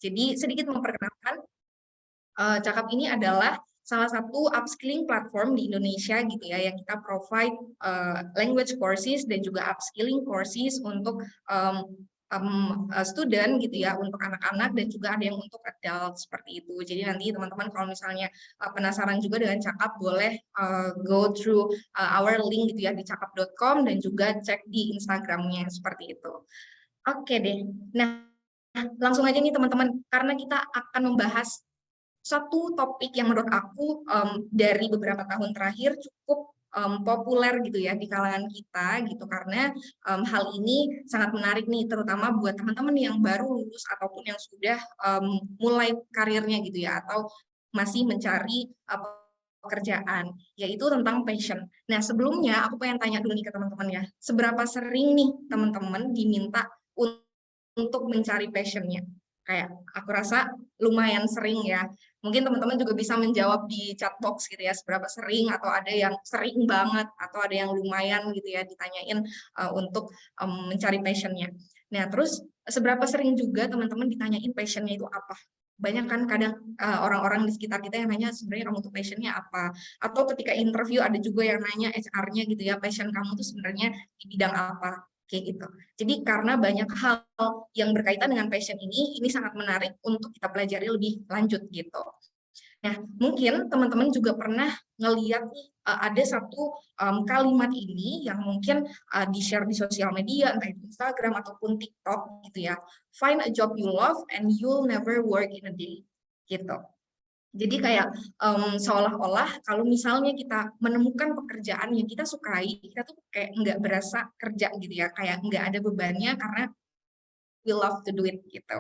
Jadi sedikit memperkenalkan, Cakap ini adalah salah satu upskilling platform di Indonesia gitu ya, yang kita provide language courses dan juga upskilling courses untuk student gitu ya, untuk anak-anak dan juga ada yang untuk adult seperti itu. Jadi nanti teman-teman kalau misalnya penasaran juga dengan Cakap, boleh go through our link gitu ya di cakap.com dan juga cek di Instagramnya seperti itu. Oke deh. Nah, langsung aja nih teman-teman, karena kita akan membahas satu topik yang menurut aku dari beberapa tahun terakhir cukup populer gitu ya di kalangan kita gitu, karena hal ini sangat menarik nih, terutama buat teman-teman yang baru lulus ataupun yang sudah mulai karirnya gitu ya, atau masih mencari pekerjaan, yaitu tentang passion. Nah, sebelumnya aku pengen tanya dulu nih ke teman-teman ya, seberapa sering nih teman-teman diminta untuk mencari passionnya? Kayak aku rasa lumayan sering ya. Mungkin teman-teman juga bisa menjawab di chat box gitu ya, seberapa sering, atau ada yang sering banget, atau ada yang lumayan gitu ya ditanyain untuk mencari passionnya. Nah, terus seberapa sering juga teman-teman ditanyain passionnya itu apa? Banyak kan kadang orang-orang di sekitar kita yang nanya sebenarnya kamu tuh passionnya apa? Atau ketika interview ada juga yang nanya HR-nya gitu ya, passion kamu tuh sebenarnya di bidang apa? Kayak gitu. Jadi karena banyak hal yang berkaitan dengan passion ini sangat menarik untuk kita pelajari lebih lanjut gitu. Nah, mungkin teman-teman juga pernah ngeliat ada satu kalimat ini yang mungkin di-share di sosial media, entah itu Instagram ataupun TikTok gitu ya. Find a job you love and you'll never work in a day. Gitu. Jadi kayak seolah-olah kalau misalnya kita menemukan pekerjaan yang kita sukai, kita tuh kayak nggak berasa kerja gitu ya, kayak nggak ada bebannya karena we love to do it gitu.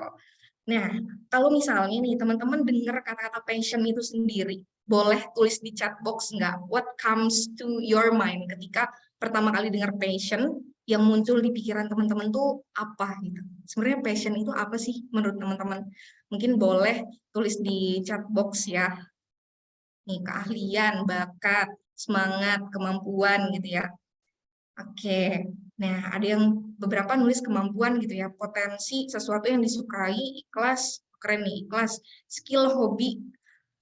Nah, kalau misalnya nih teman-teman dengar kata-kata passion itu sendiri, boleh tulis di chat box nggak? What comes to your mind ketika pertama kali dengar passion, yang muncul di pikiran teman-teman tuh apa gitu? Sebenarnya passion itu apa sih menurut teman-teman? Mungkin boleh tulis di chat box ya. Nih, keahlian, bakat, semangat, kemampuan gitu ya. Oke, nah ada yang beberapa nulis kemampuan gitu ya, potensi, sesuatu yang disukai, ikhlas, keren nih, ikhlas, skill, hobi,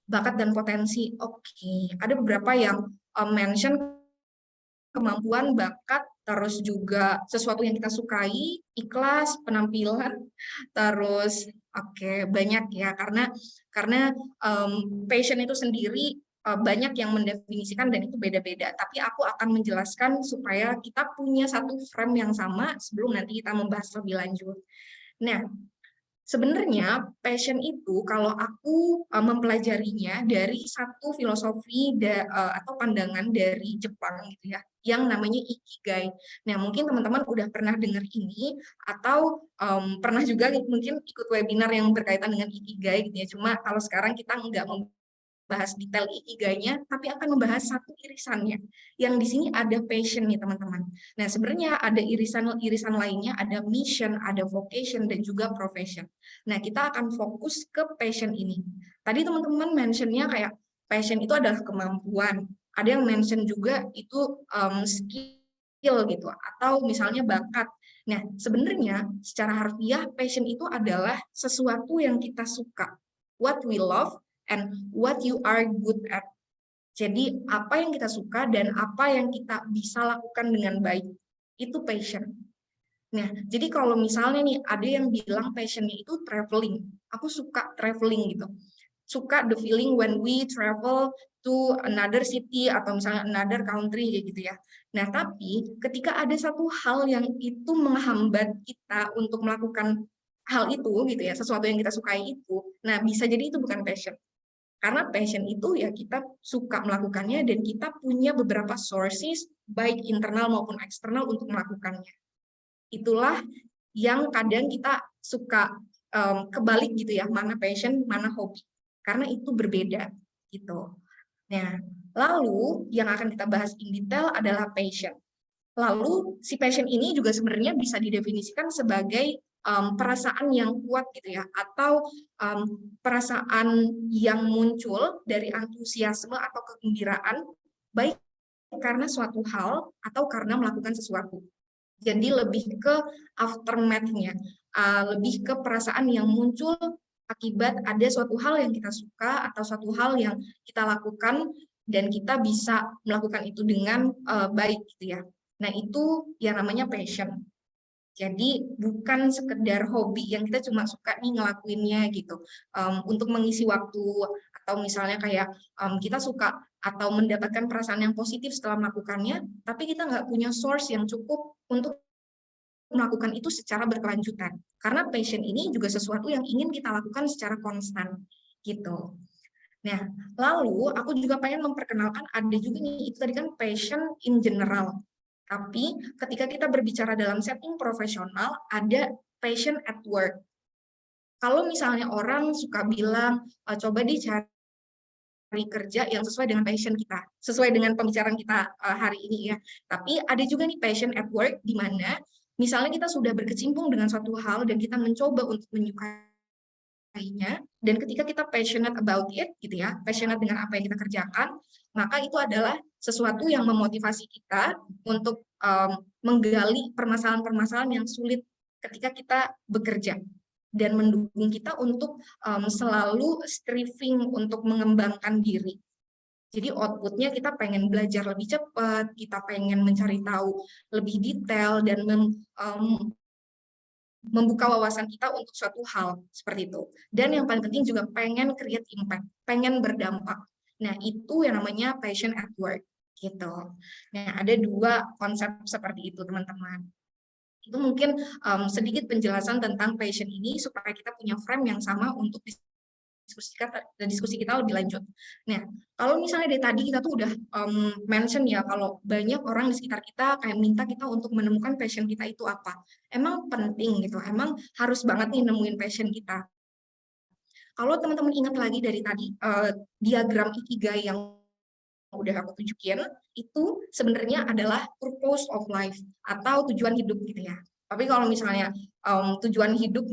bakat dan potensi. Oke, ada beberapa yang mention kemampuan, bakat, terus juga sesuatu yang kita sukai, ikhlas, penampilan, terus oke banyak ya, karena passion itu sendiri banyak yang mendefinisikan dan itu beda-beda. Tapi aku akan menjelaskan supaya kita punya satu frame yang sama sebelum nanti kita membahas lebih lanjut. Nah, sebenarnya passion itu kalau aku mempelajarinya dari satu filosofi atau pandangan dari Jepang gitu ya, yang namanya Ikigai. Nah, mungkin teman-teman udah pernah dengar ini atau pernah juga mungkin ikut webinar yang berkaitan dengan Ikigai gitu ya. Cuma kalau sekarang kita nggak bahas detail ikigainya, tapi akan membahas satu irisannya. Yang di sini ada passion nih teman-teman. Nah sebenarnya ada irisan lainnya, ada mission, ada vocation, dan juga profession. Nah kita akan fokus ke passion ini. Tadi teman-teman mentionnya kayak passion itu adalah kemampuan. Ada yang mention juga itu skill gitu, atau misalnya bakat. Nah sebenarnya secara harfiah passion itu adalah sesuatu yang kita suka. What we love and what you are good at. Jadi apa yang kita suka dan apa yang kita bisa lakukan dengan baik, itu passion. Nah, jadi kalau misalnya nih ada yang bilang passionnya itu traveling, aku suka traveling gitu. Suka the feeling when we travel to another city atau misalnya another country kayak gitu ya. Nah, tapi ketika ada satu hal yang itu menghambat kita untuk melakukan hal itu gitu ya, sesuatu yang kita sukai itu, nah bisa jadi itu bukan passion. Karena passion itu ya kita suka melakukannya dan kita punya beberapa sources baik internal maupun eksternal untuk melakukannya. Itulah yang kadang kita suka kebalik gitu ya, mana passion, mana hobi. Karena itu berbeda gitu. Nah, lalu yang akan kita bahas in detail adalah passion. Lalu si passion ini juga sebenarnya bisa didefinisikan sebagai perasaan yang kuat gitu ya, atau perasaan yang muncul dari antusiasme atau kegembiraan, baik karena suatu hal atau karena melakukan sesuatu. Jadi lebih ke aftermath-nya, lebih ke perasaan yang muncul akibat ada suatu hal yang kita suka atau suatu hal yang kita lakukan dan kita bisa melakukan itu dengan baik gitu ya. Nah, itu yang namanya passion. Jadi bukan sekedar hobi yang kita cuma suka nih ngelakuinnya gitu untuk mengisi waktu, atau misalnya kayak kita suka atau mendapatkan perasaan yang positif setelah melakukannya, tapi kita nggak punya source yang cukup untuk melakukan itu secara berkelanjutan. Karena passion ini juga sesuatu yang ingin kita lakukan secara konstan gitu. Nah, lalu aku juga pengen memperkenalkan ada juga nih, itu tadi kan passion in general. Tapi ketika kita berbicara dalam setting profesional, ada passion at work. Kalau misalnya orang suka bilang, coba dicari kerja yang sesuai dengan passion kita, sesuai dengan pembicaraan kita hari ini ya. Tapi ada juga nih passion at work, di mana misalnya kita sudah berkecimpung dengan suatu hal dan kita mencoba untuk menyukainya, dan ketika kita passionate about it, gitu ya, passionate dengan apa yang kita kerjakan, maka itu adalah sesuatu yang memotivasi kita untuk menggali permasalahan-permasalahan yang sulit ketika kita bekerja, dan mendukung kita untuk selalu striving untuk mengembangkan diri. Jadi outputnya kita pengen belajar lebih cepat, kita pengen mencari tahu lebih detail, dan membuka wawasan kita untuk suatu hal seperti itu. Dan yang paling penting juga pengen create impact, pengen berdampak. Nah, itu yang namanya passion at work gitu. Nah, ada dua konsep seperti itu, teman-teman. Itu mungkin sedikit penjelasan tentang passion ini supaya kita punya frame yang sama untuk diskusi kita lebih lanjut. Nah, kalau misalnya dari tadi kita tuh udah mention ya, kalau banyak orang di sekitar kita kayak minta kita untuk menemukan passion kita itu apa. Emang penting gitu, emang harus banget nih nemuin passion kita. Kalau teman-teman ingat lagi dari tadi, diagram Ikigai yang udah aku tunjukin, itu sebenarnya adalah purpose of life atau tujuan hidup gitu ya. Tapi kalau misalnya tujuan hidup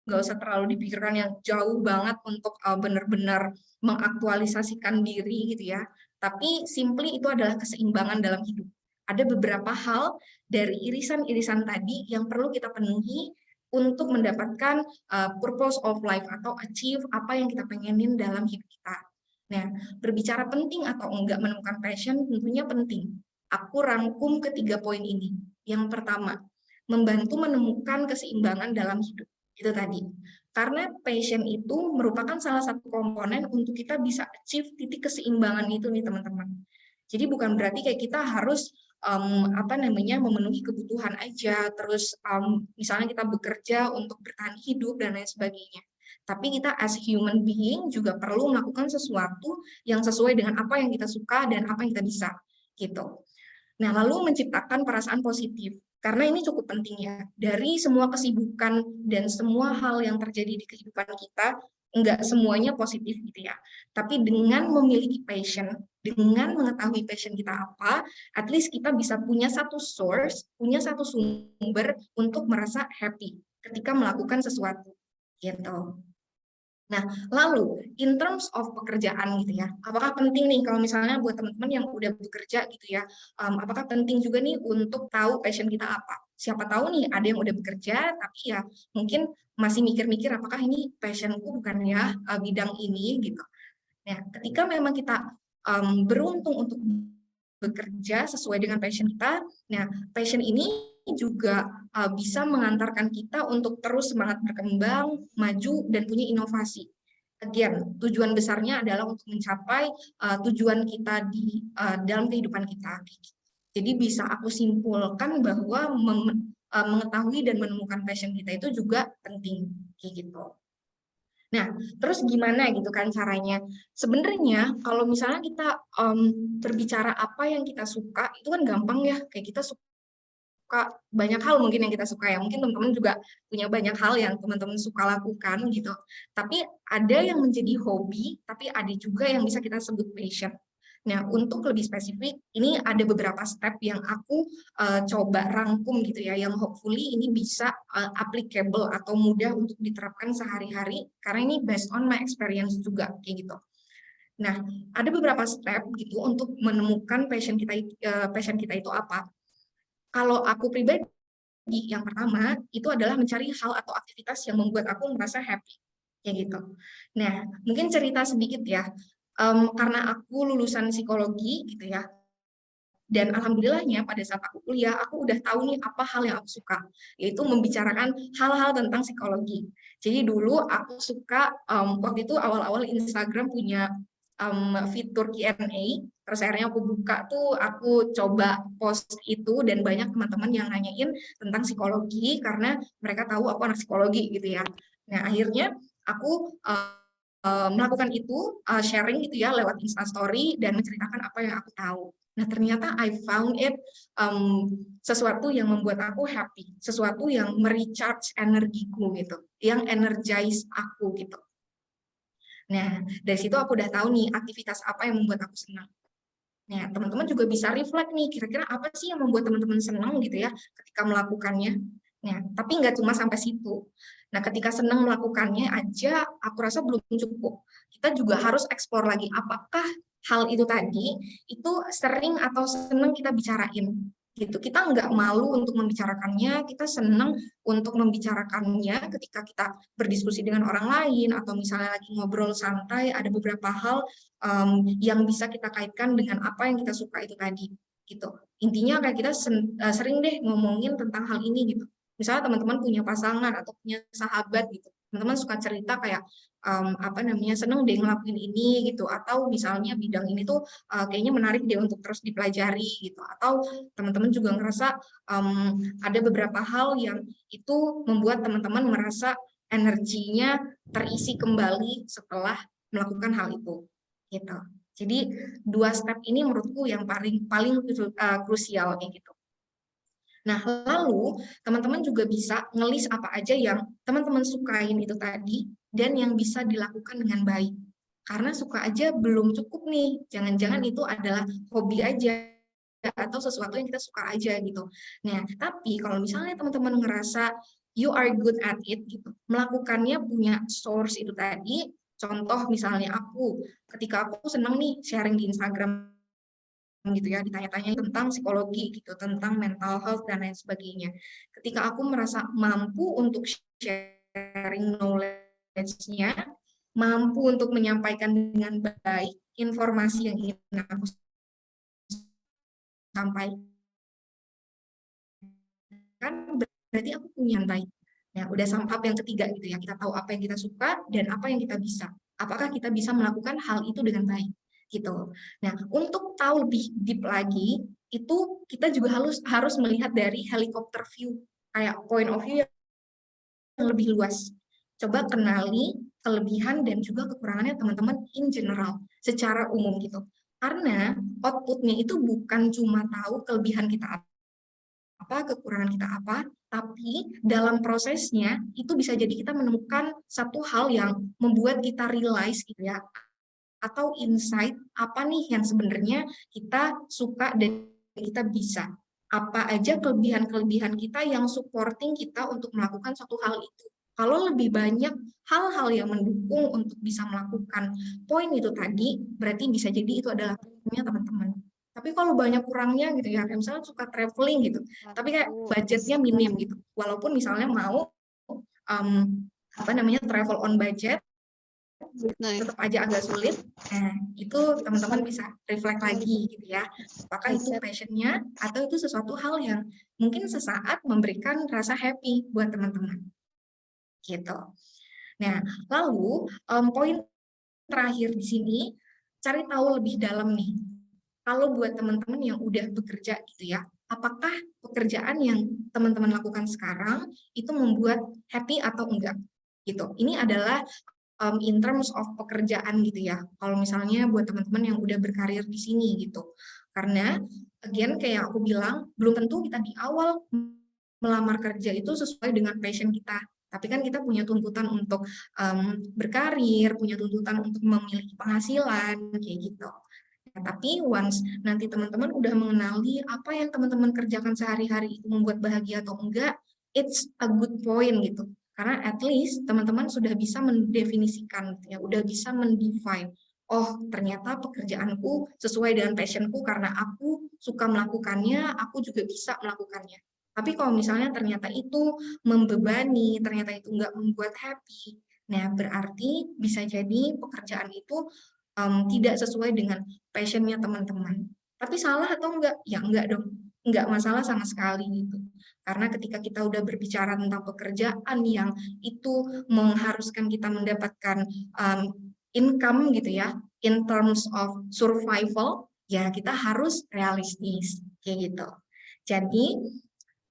nggak usah terlalu dipikirkan yang jauh banget untuk benar-benar mengaktualisasikan diri gitu ya. Tapi simply itu adalah keseimbangan dalam hidup. Ada beberapa hal dari irisan-irisan tadi yang perlu kita penuhi untuk mendapatkan purpose of life atau achieve apa yang kita pengenin dalam hidup kita. Nah, berbicara penting atau enggak menemukan passion tentunya penting. Aku rangkum ketiga poin ini. Yang pertama, membantu menemukan keseimbangan dalam hidup. Itu tadi. Karena passion itu merupakan salah satu komponen untuk kita bisa achieve titik keseimbangan itu nih, teman-teman. Jadi bukan berarti kayak kita harus memenuhi kebutuhan aja, terus misalnya kita bekerja untuk bertahan hidup dan lain sebagainya. Tapi kita as human being juga perlu melakukan sesuatu yang sesuai dengan apa yang kita suka dan apa yang kita bisa, gitu. Nah, lalu menciptakan perasaan positif. Karena ini cukup penting ya. Dari semua kesibukan dan semua hal yang terjadi di kehidupan kita, enggak semuanya positif gitu ya. Tapi dengan memiliki passion, dengan mengetahui passion kita apa, at least kita bisa punya satu source, punya satu sumber untuk merasa happy ketika melakukan sesuatu. Gitu. Nah, lalu in terms of pekerjaan gitu ya, apakah penting nih kalau misalnya buat teman-teman yang udah bekerja gitu ya, apakah penting juga nih untuk tahu passion kita apa? Siapa tahu nih ada yang udah bekerja, tapi ya mungkin masih mikir-mikir apakah ini passionku bukan ya bidang ini gitu. Nah, ketika memang kita beruntung untuk bekerja sesuai dengan passion kita, nah passion ini juga bisa mengantarkan kita untuk terus semangat berkembang, maju, dan punya inovasi. Again, tujuan besarnya adalah untuk mencapai tujuan kita di dalam kehidupan kita. Jadi bisa aku simpulkan bahwa mengetahui dan menemukan passion kita itu juga penting, kayak gitu. Nah, terus gimana gitu kan caranya? Sebenarnya kalau misalnya kita berbicara apa yang kita suka, itu kan gampang ya, kayak kita suka banyak hal mungkin yang kita suka ya. Mungkin teman-teman juga punya banyak hal yang teman-teman suka lakukan gitu. Tapi ada yang menjadi hobi, tapi ada juga yang bisa kita sebut passion. Nah, untuk lebih spesifik, ini ada beberapa step yang aku coba rangkum gitu ya, yang hopefully ini bisa applicable atau mudah untuk diterapkan sehari-hari, karena ini based on my experience juga, kayak gitu. Nah, ada beberapa step gitu untuk menemukan passion kita itu apa. Kalau aku pribadi, yang pertama itu adalah mencari hal atau aktivitas yang membuat aku merasa happy. kayak gitu. Nah, mungkin cerita sedikit ya, karena aku lulusan psikologi gitu ya, dan alhamdulillahnya pada saat aku kuliah, aku udah tahu nih apa hal yang aku suka, yaitu membicarakan hal-hal tentang psikologi. Jadi dulu aku suka, waktu itu awal-awal Instagram punya fitur Q&A, terus akhirnya aku buka tuh, aku coba post itu, dan banyak teman-teman yang nanyain tentang psikologi, karena mereka tahu aku anak psikologi gitu ya. Nah, akhirnya aku melakukan itu, sharing gitu ya lewat Instastory dan menceritakan apa yang aku tahu. Nah, ternyata I found it sesuatu yang membuat aku happy, sesuatu yang merecharge energiku gitu, yang energize aku gitu. Nah, dari situ aku udah tahu nih aktivitas apa yang membuat aku senang. Nah, teman-teman juga bisa reflect nih, kira-kira apa sih yang membuat teman-teman senang gitu ya ketika melakukannya. Nah, tapi nggak cuma sampai situ. Nah, ketika senang melakukannya aja, aku rasa belum cukup. Kita juga harus eksplor lagi, apakah hal itu tadi itu sering atau senang kita bicarain gitu. Kita nggak malu untuk membicarakannya, kita senang untuk membicarakannya ketika kita berdiskusi dengan orang lain, atau misalnya lagi ngobrol santai, ada beberapa hal yang bisa kita kaitkan dengan apa yang kita suka itu tadi gitu. Intinya kayak kita sering deh ngomongin tentang hal ini gitu. Misalnya teman-teman punya pasangan atau punya sahabat gitu, teman-teman suka cerita kayak apa namanya, seneng deh ngelakuin ini gitu, atau misalnya bidang ini tuh kayaknya menarik deh untuk terus dipelajari gitu, atau teman-teman juga ngerasa ada beberapa hal yang itu membuat teman-teman merasa energinya terisi kembali setelah melakukan hal itu gitu. Jadi dua step ini menurutku yang paling paling krusial kayak gitu. Nah, lalu teman-teman juga bisa ngelis apa aja yang teman-teman sukain itu tadi dan yang bisa dilakukan dengan baik. Karena suka aja belum cukup nih. Jangan-jangan itu adalah hobi aja atau sesuatu yang kita suka aja gitu. Nah, tapi kalau misalnya teman-teman ngerasa you are good at it gitu, melakukannya punya source itu tadi, contoh misalnya aku, ketika aku seneng nih sharing di Instagram gitu ya, ditanya-tanya tentang psikologi gitu, tentang mental health dan lain sebagainya. Ketika aku merasa mampu untuk sharing knowledge-nya, mampu untuk menyampaikan dengan baik informasi yang ingin aku sampaikan, berarti aku punya yang baik. Nah, udah tahap yang ketiga gitu ya, kita tahu apa yang kita suka dan apa yang kita bisa. Apakah kita bisa melakukan hal itu dengan baik gitu. Nah, untuk tahu lebih deep lagi, itu kita juga harus melihat dari helikopter view, kayak point of view yang lebih luas. Coba kenali kelebihan dan juga kekurangannya teman-teman in general, secara umum gitu. Karena outputnya itu bukan cuma tahu kelebihan kita apa, kekurangan kita apa, tapi dalam prosesnya itu bisa jadi kita menemukan satu hal yang membuat kita realize gitu ya, atau insight apa nih yang sebenarnya kita suka dan kita bisa. Apa aja kelebihan-kelebihan kita yang supporting kita untuk melakukan suatu hal itu. Kalau lebih banyak hal-hal yang mendukung untuk bisa melakukan poin itu tadi, berarti bisa jadi itu adalah poinnya teman-teman. Tapi kalau banyak kurangnya gitu ya, kayak misalnya suka traveling gitu, tapi kayak budgetnya minim gitu. Walaupun misalnya mau um, apa namanya travel on budget, tetap aja agak sulit. Nah, itu teman-teman bisa reflect lagi gitu ya. Apakah itu passionnya atau itu sesuatu hal yang mungkin sesaat memberikan rasa happy buat teman-teman. Gitu. Nah, lalu poin terakhir di sini, cari tahu lebih dalam nih. Kalau buat teman-teman yang udah bekerja gitu ya, apakah pekerjaan yang teman-teman lakukan sekarang itu membuat happy atau enggak? Gitu. Ini adalah in terms of pekerjaan gitu ya. Kalau misalnya buat teman-teman yang udah berkarir di sini gitu. Karena again kayak aku bilang, belum tentu kita di awal melamar kerja itu sesuai dengan passion kita. Tapi kan kita punya tuntutan untuk berkarir, punya tuntutan untuk memiliki penghasilan kayak gitu. Nah, tapi once nanti teman-teman udah mengenali apa yang teman-teman kerjakan sehari-hari itu membuat bahagia atau enggak, it's a good point gitu. Karena at least teman-teman sudah bisa mendefinisikan, ya, udah bisa mendefine. Oh, ternyata pekerjaanku sesuai dengan passionku karena aku suka melakukannya, aku juga bisa melakukannya. Tapi kalau misalnya ternyata itu membebani, ternyata itu nggak membuat happy, Nah, berarti bisa jadi pekerjaan itu tidak sesuai dengan passion-nya teman-teman. Tapi salah atau enggak? Ya enggak dong. Enggak masalah sama sekali gitu. Karena ketika kita udah berbicara tentang pekerjaan yang itu mengharuskan kita mendapatkan income gitu ya, in terms of survival, ya kita harus realistis kayak gitu. Jadi,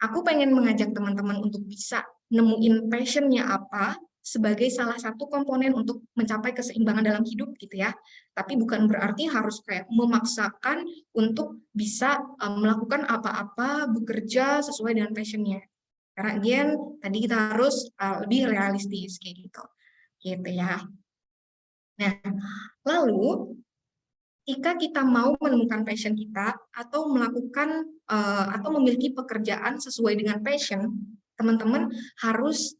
aku pengen mengajak teman-teman untuk bisa nemuin passion-nya apa sebagai salah satu komponen untuk mencapai keseimbangan dalam hidup gitu ya. Tapi bukan berarti harus kayak memaksakan untuk bisa melakukan apa-apa, bekerja sesuai dengan passion-nya. Karena again, tadi kita harus lebih realistis kayak gitu. Gitu ya. Nah, lalu jika kita mau menemukan passion kita atau melakukan atau memiliki pekerjaan sesuai dengan passion, teman-teman harus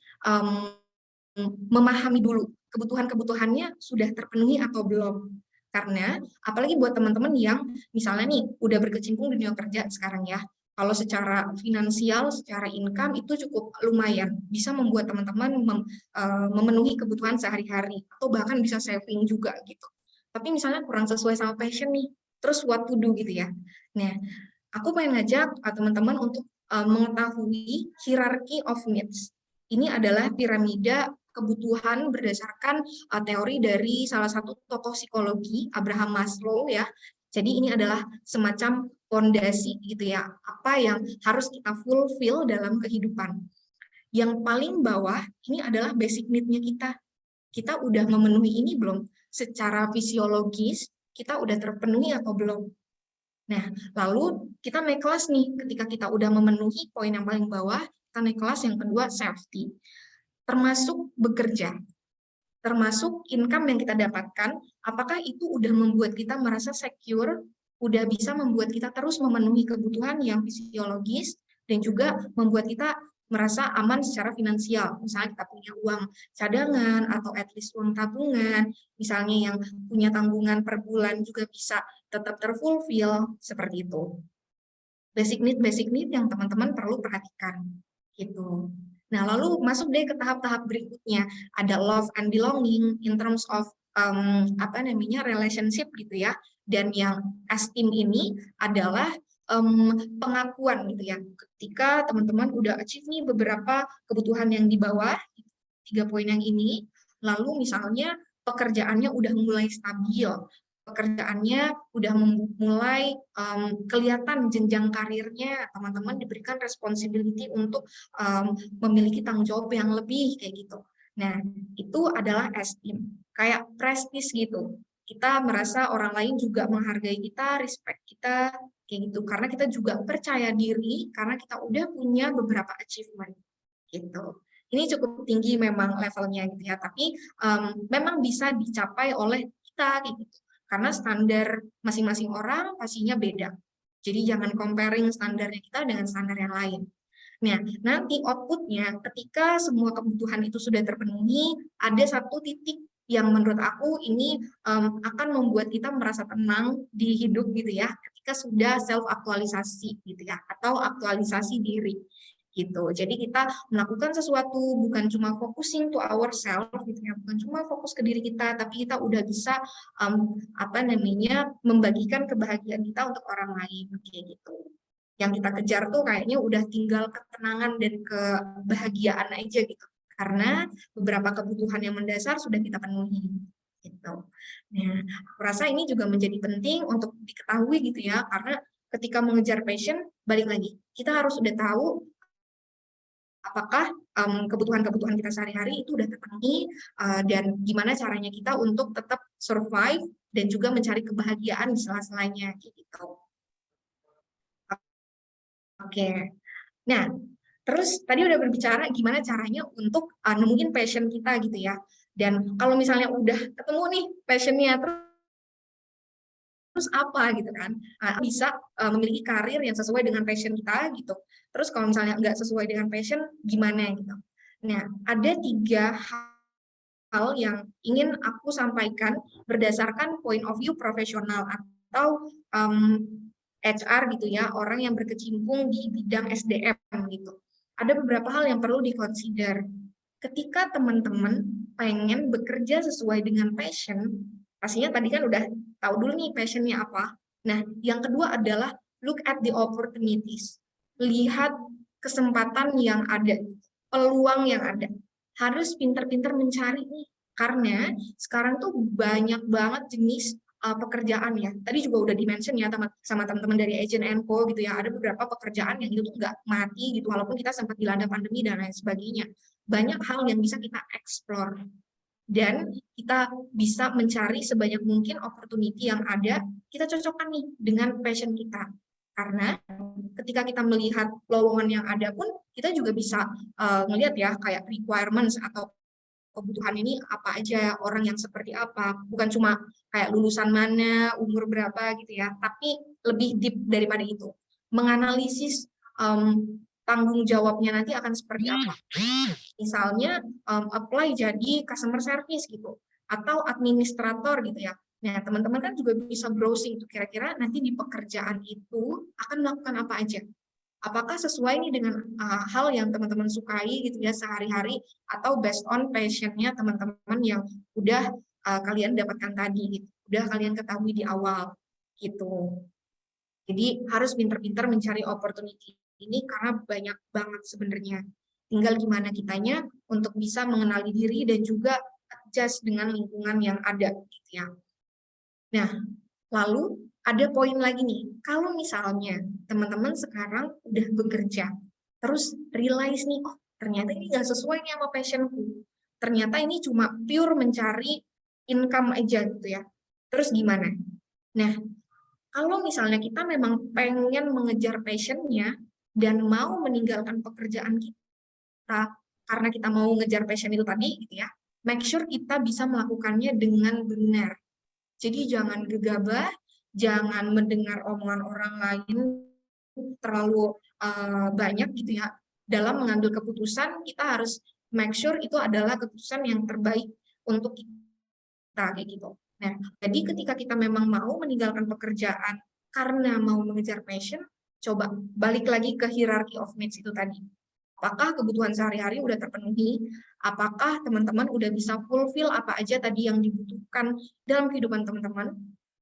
memahami dulu kebutuhan-kebutuhannya sudah terpenuhi atau belum. Karena apalagi buat teman-teman yang misalnya nih udah berkecimpung di dunia kerja sekarang ya, kalau secara finansial, secara income itu cukup lumayan, bisa membuat teman-teman memenuhi kebutuhan sehari-hari atau bahkan bisa saving juga gitu. Tapi misalnya kurang sesuai sama passion nih, terus what to do gitu ya. Nah, aku pengen ngajak teman-teman untuk mengetahui hierarchy of needs. Ini adalah piramida kebutuhan berdasarkan teori dari salah satu tokoh psikologi, Abraham Maslow ya. Jadi ini adalah semacam fondasi gitu ya, apa yang harus kita fulfill dalam kehidupan. Yang paling bawah ini adalah basic need-nya kita. Kita udah memenuhi ini belum? Secara fisiologis, kita udah terpenuhi atau belum? Nah, lalu kita naik kelas nih, ketika kita udah memenuhi poin yang paling bawah, kita naik kelas yang kedua, safety. Termasuk bekerja, termasuk income yang kita dapatkan, apakah itu udah membuat kita merasa secure, udah bisa membuat kita terus memenuhi kebutuhan yang fisiologis, dan juga membuat kita merasa aman secara finansial. Misalnya kita punya uang cadangan atau at least uang tabungan, misalnya yang punya tanggungan per bulan juga bisa tetap terfulfill, seperti itu. Basic need yang teman-teman perlu perhatikan. Gitu. Nah, lalu masuk deh ke tahap-tahap berikutnya. Ada love and belonging in terms of apa namanya relationship gitu ya. Dan yang esteem ini adalah pengakuan gitu ya. Ketika teman-teman udah achieve nih beberapa kebutuhan yang di bawah 3 poin yang ini, lalu misalnya pekerjaannya udah mulai stabil, pekerjaannya udah mulai kelihatan jenjang karirnya, teman-teman diberikan responsibility untuk memiliki tanggung jawab yang lebih kayak gitu. Nah, itu adalah esteem, kayak prestis gitu. Kita merasa orang lain juga menghargai kita, respect kita, kayak gitu. Karena kita juga percaya diri, karena kita udah punya beberapa achievement, gitu. Ini cukup tinggi memang levelnya gitu ya, tapi memang bisa dicapai oleh kita kayak gitu. Karena standar masing-masing orang pastinya beda. Jadi jangan comparing standarnya kita dengan standar yang lain. Nah, nanti outputnya ketika semua kebutuhan itu sudah terpenuhi, ada satu titik yang menurut aku ini akan membuat kita merasa tenang di hidup gitu ya, ketika sudah self aktualisasi gitu ya, atau aktualisasi diri gitu. Jadi kita melakukan sesuatu bukan cuma focusing to ourselves gitu ya, bukan cuma fokus ke diri kita, tapi kita udah bisa apa namanya membagikan kebahagiaan kita untuk orang lain kayak gitu. Yang kita kejar tuh kayaknya udah tinggal ketenangan dan kebahagiaan aja gitu. Karena beberapa kebutuhan yang mendasar sudah kita penuhi gitu. Nah, aku rasa ini juga menjadi penting untuk diketahui gitu ya, karena ketika mengejar passion, balik lagi, kita harus udah tahu apakah kebutuhan-kebutuhan kita sehari-hari itu udah terpenuhi dan gimana caranya kita untuk tetap survive dan juga mencari kebahagiaan di sela-selanya gitu. Oke. Nah, terus tadi udah berbicara gimana caranya untuk nemuin passion kita gitu ya. Dan kalau misalnya udah ketemu nih passionnya, terus apa gitu kan, bisa memiliki karir yang sesuai dengan passion kita gitu. Terus kalau misalnya nggak sesuai dengan passion, gimana gitu. Nah, ada 3 hal yang ingin aku sampaikan berdasarkan point of view profesional atau HR gitu ya, orang yang berkecimpung di bidang SDM gitu. Ada beberapa hal yang perlu dikonsider. Ketika teman-teman pengen bekerja sesuai dengan passion, pastinya tadi kan udah tahu dulu nih passionnya apa. Nah, yang kedua adalah look at the opportunities. Lihat kesempatan yang ada, peluang yang ada. Harus pinter-pinter mencari nih, karena sekarang tuh banyak banget jenis pekerjaan ya. Tadi juga udah di-mention ya sama teman-teman dari Agent & Co gitu ya. Ada beberapa pekerjaan yang itu tuh nggak mati gitu, walaupun kita sempat dilanda pandemi dan lain sebagainya. Banyak hal yang bisa kita explore dan kita bisa mencari sebanyak mungkin opportunity yang ada, kita cocokkan nih dengan passion kita. Karena ketika kita melihat lowongan yang ada pun, kita juga bisa melihat ya kayak requirements atau kebutuhan ini apa aja, orang yang seperti apa, bukan cuma kayak lulusan mana, umur berapa gitu ya, tapi lebih deep daripada itu. Menganalisis tanggung jawabnya nanti akan seperti apa. Misalnya apply jadi customer service gitu, atau administrator gitu ya. Nah, teman-teman kan juga bisa browsing tuh kira-kira nanti di pekerjaan itu akan melakukan apa aja. Apakah sesuai nih dengan hal yang teman-teman sukai gitu ya sehari-hari, atau based on passion-nya teman-teman yang udah kalian dapatkan tadi gitu, udah kalian ketahui di awal gitu. Jadi harus pintar-pintar mencari opportunity ini karena banyak banget sebenarnya. Tinggal gimana kitanya untuk bisa mengenali diri dan juga adjust dengan lingkungan yang ada gitu ya. Nah, lalu ada poin lagi nih. Kalau misalnya teman-teman sekarang udah bekerja, terus realize nih, oh ternyata ini nggak sesuai nih sama passionku. Ternyata ini cuma pure mencari income aja gitu ya. Terus gimana? Nah, kalau misalnya kita memang pengen mengejar passion-nya dan mau meninggalkan pekerjaan kita karena kita mau ngejar passion itu tadi gitu ya, make sure kita bisa melakukannya dengan benar. Jadi jangan gegabah, jangan mendengar omongan orang lain terlalu banyak gitu ya. Dalam mengambil keputusan, kita harus make sure itu adalah keputusan yang terbaik untuk kita kayak gitu. Nah, jadi ketika kita memang mau meninggalkan pekerjaan karena mau mengejar passion, coba balik lagi ke hierarchy of needs itu tadi. Apakah kebutuhan sehari-hari udah terpenuhi? Apakah teman-teman udah bisa fulfill apa aja tadi yang dibutuhkan dalam kehidupan teman-teman?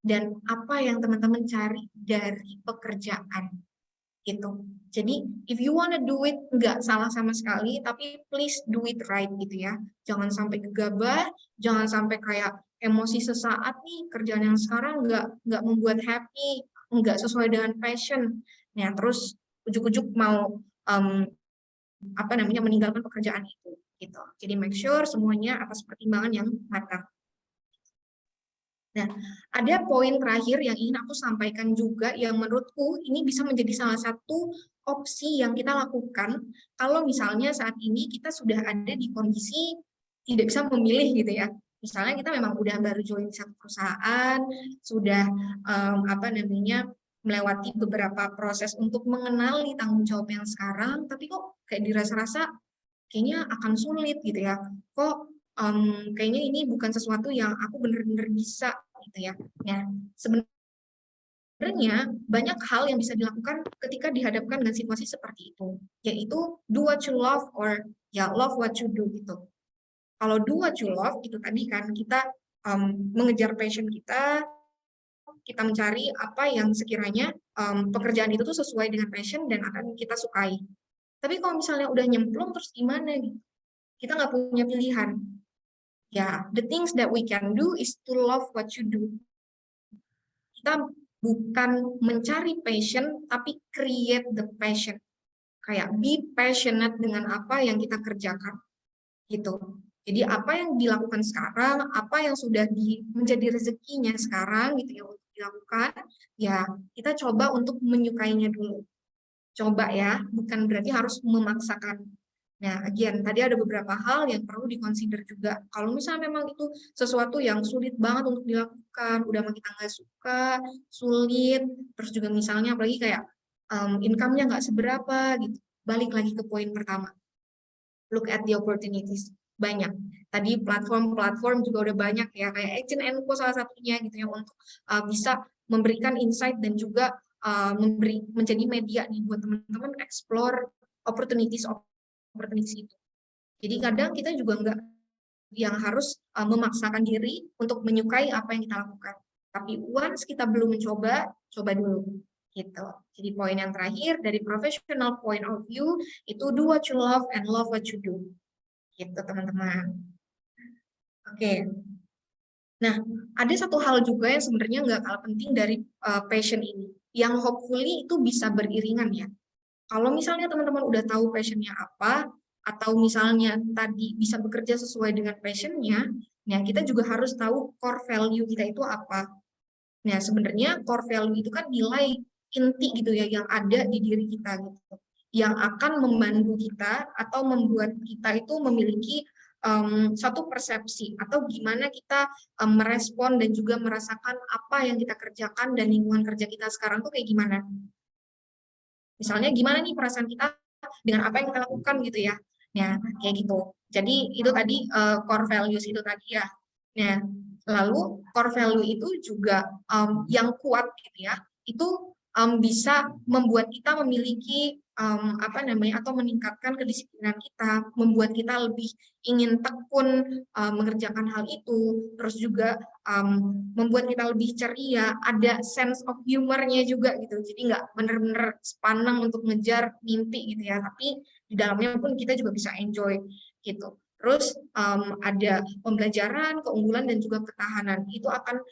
Dan apa yang teman-teman cari dari pekerjaan? Gitu. Jadi, if you wanna do it, nggak salah sama sekali, tapi please do it right gitu ya. Jangan sampai gegabah, jangan sampai kayak emosi sesaat nih, kerjaan yang sekarang nggak membuat happy, nggak sesuai dengan passion. Nah, terus ujuk-ujuk mau apa namanya meninggalkan pekerjaan itu gitu. Jadi make sure semuanya atas pertimbangan yang matang. Nah, ada poin terakhir yang ingin aku sampaikan juga yang menurutku ini bisa menjadi salah satu opsi yang kita lakukan kalau misalnya saat ini kita sudah ada di kondisi tidak bisa memilih gitu ya. Misalnya kita memang udah baru join satu perusahaan, sudah apa namanya melewati beberapa proses untuk mengenali tanggung jawab yang sekarang, tapi kok kayak dirasa-rasa kayaknya akan sulit gitu ya. Kok kayaknya ini bukan sesuatu yang aku benar-benar bisa gitu ya. Nah, sebenarnya banyak hal yang bisa dilakukan ketika dihadapkan dengan situasi seperti itu, yaitu do what you love or ya love what you do gitu. Kalau do what you love itu tadi kan kita mengejar passion kita, kita mencari apa yang sekiranya pekerjaan itu tuh sesuai dengan passion dan akan kita sukai. Tapi kalau misalnya udah nyemplung terus gimana gitu? Kita nggak punya pilihan. Ya, the things that we can do is to love what you do. Kita bukan mencari passion, tapi create the passion. Kayak be passionate dengan apa yang kita kerjakan. Gitu. Jadi apa yang dilakukan sekarang, apa yang sudah menjadi rezekinya sekarang gitu ya untuk dilakukan, ya kita coba untuk menyukainya dulu. Coba ya, bukan berarti harus memaksakan. Nah, again, tadi ada beberapa hal yang perlu dikonsider juga. Kalau misalnya memang itu sesuatu yang sulit banget untuk dilakukan, udah makin kita nggak suka, sulit, terus juga misalnya apalagi kayak income-nya nggak seberapa gitu. Balik lagi ke poin pertama. Look at the opportunities. Banyak. Tadi platform-platform juga udah banyak ya, kayak Agent & Co salah satunya gitu ya, untuk bisa memberikan insight dan juga menjadi media nih buat teman-teman explore opportunities itu. Jadi kadang kita juga yang harus memaksakan diri untuk menyukai apa yang kita lakukan. Tapi once kita belum mencoba, coba dulu. Gitu. Jadi poin yang terakhir dari professional point of view itu do what you love and love what you do. Gitu teman-teman. Oke. Nah, ada satu hal juga yang sebenarnya nggak kalah penting dari passion ini, yang hopefully itu bisa beriringan ya. Kalau misalnya teman-teman udah tahu passionnya apa, atau misalnya tadi bisa bekerja sesuai dengan passionnya, nah kita juga harus tahu core value kita itu apa. Nah, sebenarnya core value itu kan nilai inti gitu ya, yang ada di diri kita gitu, yang akan membantu kita atau membuat kita itu memiliki satu persepsi atau gimana kita merespon dan juga merasakan apa yang kita kerjakan dan lingkungan kerja kita sekarang tuh kayak gimana. Misalnya gimana nih perasaan kita dengan apa yang kita lakukan gitu ya. Nah, kayak gitu. Jadi itu tadi core values itu tadi ya. Nah, lalu core value itu juga yang kuat gitu ya. Itu bisa membuat kita memiliki apa namanya atau meningkatkan kedisiplinan kita, membuat kita lebih ingin tekun mengerjakan hal itu, terus juga membuat kita lebih ceria, ada sense of humornya juga gitu. Jadi nggak bener-bener sepanang untuk ngejar mimpi gitu ya, tapi di dalamnya pun kita juga bisa enjoy gitu. Terus ada pembelajaran, keunggulan dan juga ketahanan. Itu akan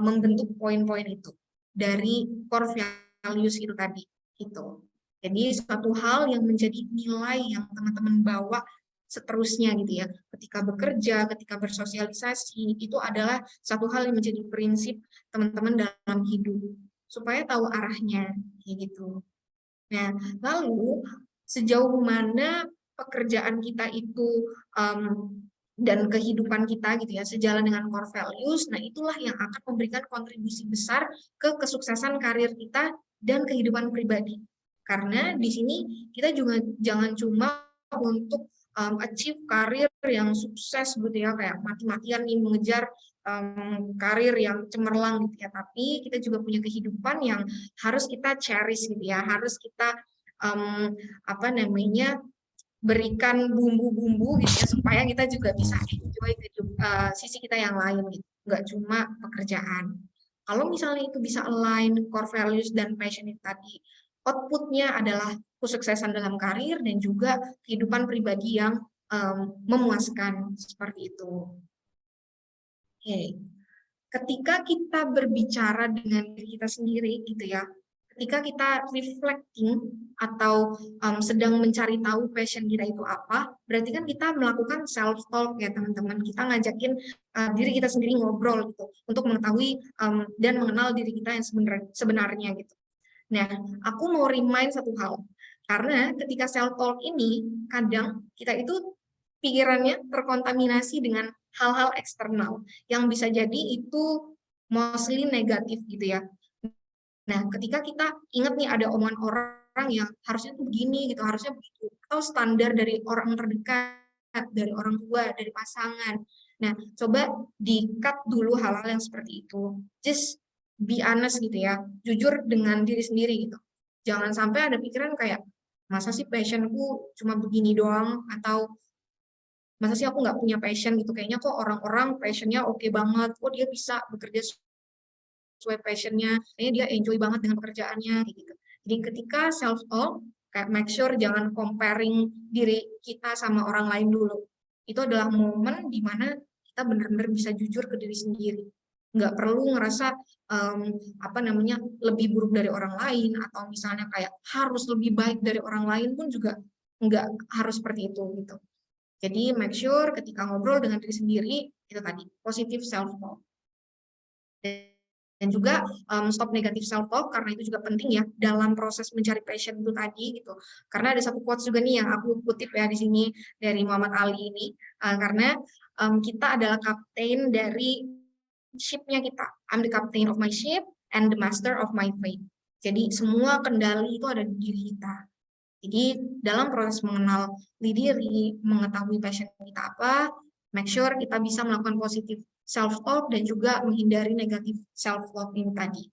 membentuk poin-poin itu dari core values itu tadi gitu. Jadi suatu hal yang menjadi nilai yang teman-teman bawa seterusnya gitu ya. Ketika bekerja, ketika bersosialisasi, itu adalah satu hal yang menjadi prinsip teman-teman dalam hidup supaya tahu arahnya kayak gitu. Nah, lalu sejauh mana pekerjaan kita itu dan kehidupan kita gitu ya sejalan dengan core values, nah itulah yang akan memberikan kontribusi besar ke kesuksesan karir kita dan kehidupan pribadi. Karena di sini kita juga jangan cuma untuk achieve karir yang sukses gitu ya, kayak mati-matian nih mengejar karir yang cemerlang gitu ya, tapi kita juga punya kehidupan yang harus kita cherish gitu ya, harus kita apa namanya berikan bumbu-bumbu gitu ya supaya kita juga bisa enjoy sisi kita yang lain gitu, nggak cuma pekerjaan. Kalau misalnya itu bisa align core values dan passion itu tadi, outputnya adalah kesuksesan dalam karir dan juga kehidupan pribadi yang memuaskan seperti itu. Oke, ketika kita berbicara dengan diri kita sendiri gitu ya, ketika kita reflecting atau sedang mencari tahu passion kita itu apa, berarti kan kita melakukan self talk ya teman-teman. Kita ngajakin diri kita sendiri ngobrol gitu untuk mengetahui dan mengenal diri kita yang sebenarnya gitu. Nah, aku mau remind satu hal. Karena ketika self talk ini kadang kita itu pikirannya terkontaminasi dengan hal-hal eksternal yang bisa jadi itu mostly negatif gitu ya. Nah, ketika kita ingat nih ada omongan orang yang harusnya tuh begini gitu, harusnya begitu, atau standar dari orang terdekat, dari orang tua, dari pasangan. Nah, coba di-cut dulu hal-hal yang seperti itu. Just be honest gitu ya, jujur dengan diri sendiri gitu. Jangan sampai ada pikiran kayak, masa sih passionku cuma begini doang, atau masa sih aku nggak punya passion gitu, kayaknya kok orang-orang passionnya oke banget, kok dia bisa bekerja sesuai passionnya, kayaknya dia enjoy banget dengan pekerjaannya gitu. Jadi ketika self talk, kayak make sure jangan comparing diri kita sama orang lain dulu. Itu adalah momen di mana kita benar-benar bisa jujur ke diri sendiri. Nggak perlu ngerasa apa namanya lebih buruk dari orang lain atau misalnya kayak harus lebih baik dari orang lain pun juga nggak harus seperti itu gitu. Jadi make sure ketika ngobrol dengan diri sendiri itu tadi positive self talk. Dan juga stop negatif self talk karena itu juga penting ya dalam proses mencari passion itu tadi gitu. Karena ada satu quotes juga nih yang aku kutip ya di sini dari Muhammad Ali ini, karena kita adalah kapten dari ship-nya kita. I'm the captain of my ship and the master of my fate. Jadi semua kendali itu ada di diri kita. Jadi dalam proses mengenal diri, mengetahui passion kita apa, make sure kita bisa melakukan positif self-talk dan juga menghindari negatif self-talk ini tadi.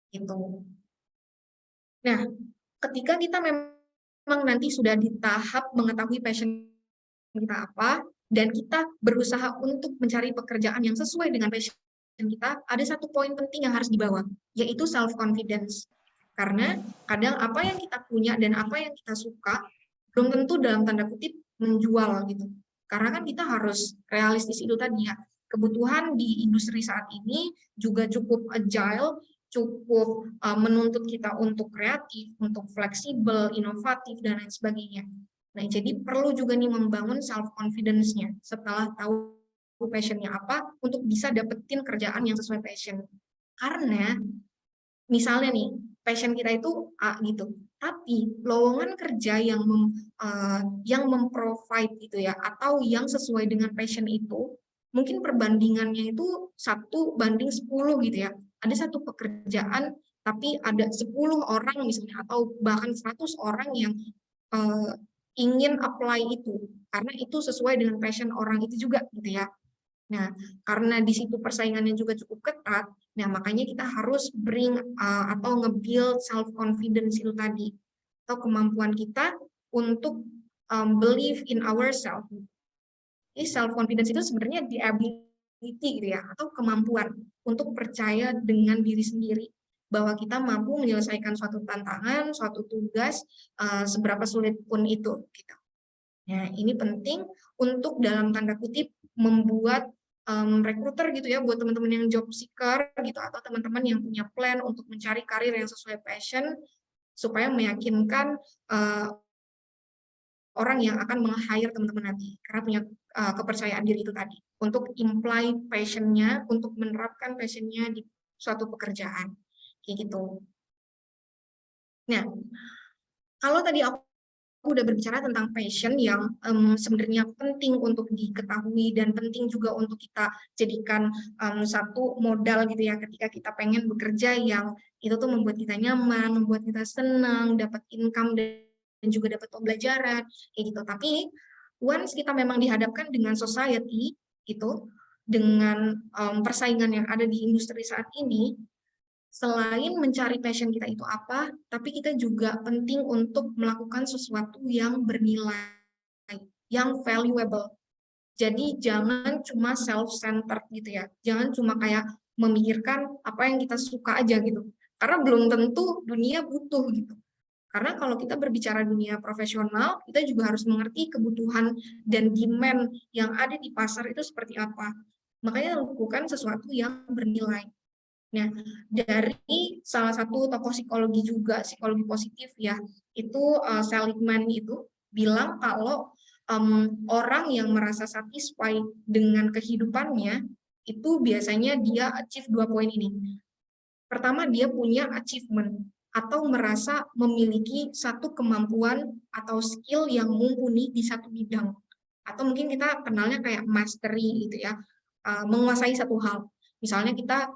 Gitu. Nah, ketika kita memang nanti sudah di tahap mengetahui passion kita apa, dan kita berusaha untuk mencari pekerjaan yang sesuai dengan passion kita, ada satu poin penting yang harus dibawa, yaitu self-confidence. Karena kadang apa yang kita punya dan apa yang kita suka, belum tentu dalam tanda kutip menjual gitu. Karena kan kita harus realistis itu tadi ya. Kebutuhan di industri saat ini juga cukup agile, cukup menuntut kita untuk kreatif, untuk fleksibel, inovatif, dan lain sebagainya. Nah, jadi perlu juga nih membangun self-confidence-nya setelah tahu passion-nya apa untuk bisa dapetin kerjaan yang sesuai passion. Karena misalnya nih, passion kita itu A gitu, tapi lowongan kerja yang memprovide gitu ya, atau yang sesuai dengan passion itu, mungkin perbandingannya itu 1:10 gitu ya. Ada satu pekerjaan, tapi ada 10 orang misalnya, atau bahkan 100 orang yang uh, ingin apply itu, karena itu sesuai dengan passion orang itu juga gitu ya. Nah, karena di situ persaingannya juga cukup ketat, nah makanya kita harus atau nge-build self-confidence itu tadi, atau kemampuan kita untuk believe in ourselves. Jadi self-confidence itu sebenarnya the ability gitu ya, atau kemampuan untuk percaya dengan diri sendiri, bahwa kita mampu menyelesaikan suatu tantangan, suatu tugas, seberapa sulit pun itu. Gitu. Nah, ini penting untuk dalam tanda kutip membuat recruiter gitu ya, buat teman-teman yang job seeker gitu, atau teman-teman yang punya plan untuk mencari karir yang sesuai passion, supaya meyakinkan orang yang akan meng-hire teman-teman nanti, karena punya kepercayaan diri itu tadi, untuk imply passion-nya, untuk menerapkan passion-nya di suatu pekerjaan, kayak gitu. Nah, kalau tadi aku udah berbicara tentang passion yang sebenarnya penting untuk diketahui dan penting juga untuk kita jadikan satu modal gitu ya, ketika kita pengen bekerja yang itu tuh membuat kita nyaman, membuat kita senang, dapat income dan juga dapat pembelajaran kayak gitu. Tapi once kita memang dihadapkan dengan society gitu, dengan persaingan yang ada di industri saat ini, selain mencari passion kita itu apa, tapi kita juga penting untuk melakukan sesuatu yang bernilai, yang valuable. Jadi jangan cuma self-centered gitu ya. Jangan cuma kayak memikirkan apa yang kita suka aja gitu. Karena belum tentu dunia butuh gitu. Karena kalau kita berbicara dunia profesional, kita juga harus mengerti kebutuhan dan demand yang ada di pasar itu seperti apa. Makanya lakukan sesuatu yang bernilai. Nah, dari salah satu tokoh psikologi juga, psikologi positif ya, itu Seligman itu bilang kalau orang yang merasa satisfied dengan kehidupannya, itu biasanya dia achieve 2 poin ini. Pertama, dia punya achievement, atau merasa memiliki satu kemampuan atau skill yang mumpuni di satu bidang. Atau mungkin kita kenalnya kayak mastery gitu ya, menguasai satu hal. Misalnya kita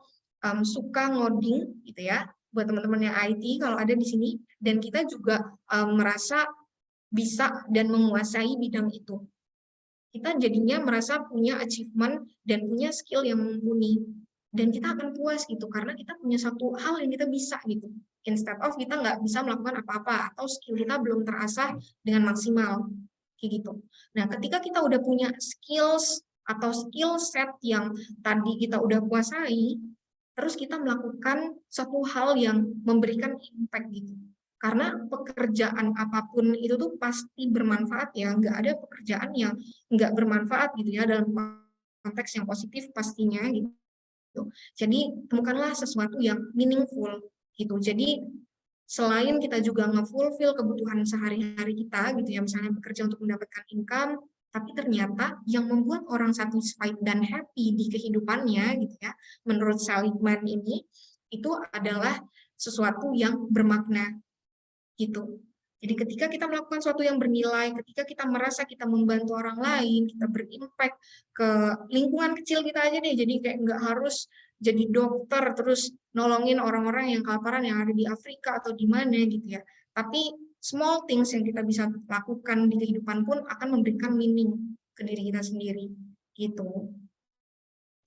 suka ngoding gitu ya, buat teman-teman yang IT kalau ada di sini, dan kita juga merasa bisa dan menguasai bidang itu. Kita jadinya merasa punya achievement dan punya skill yang mumpuni. Dan kita akan puas gitu, karena kita punya satu hal yang kita bisa gitu. Instead of kita nggak bisa melakukan apa-apa, atau skill kita belum terasah dengan maksimal. Kayak gitu. Nah, ketika kita udah punya skills atau skill set yang tadi kita udah kuasai, terus kita melakukan satu hal yang memberikan impact gitu. Karena pekerjaan apapun itu tuh pasti bermanfaat ya, nggak ada pekerjaan yang nggak bermanfaat gitu ya, dalam konteks yang positif pastinya gitu. Jadi temukanlah sesuatu yang meaningful gitu. Jadi selain kita juga nge-fulfill kebutuhan sehari-hari kita gitu ya, misalnya bekerja untuk mendapatkan income, tapi ternyata yang membuat orang satisfied dan happy di kehidupannya gitu ya, menurut Seligman ini, itu adalah sesuatu yang bermakna gitu. Jadi ketika kita melakukan sesuatu yang bernilai, ketika kita merasa kita membantu orang lain, kita berimpact ke lingkungan kecil kita aja deh, jadi kayak nggak harus jadi dokter terus nolongin orang-orang yang kelaparan yang ada di Afrika atau di mana gitu ya. Tapi small things yang kita bisa lakukan di kehidupan pun akan memberikan meaning ke diri kita sendiri gitu.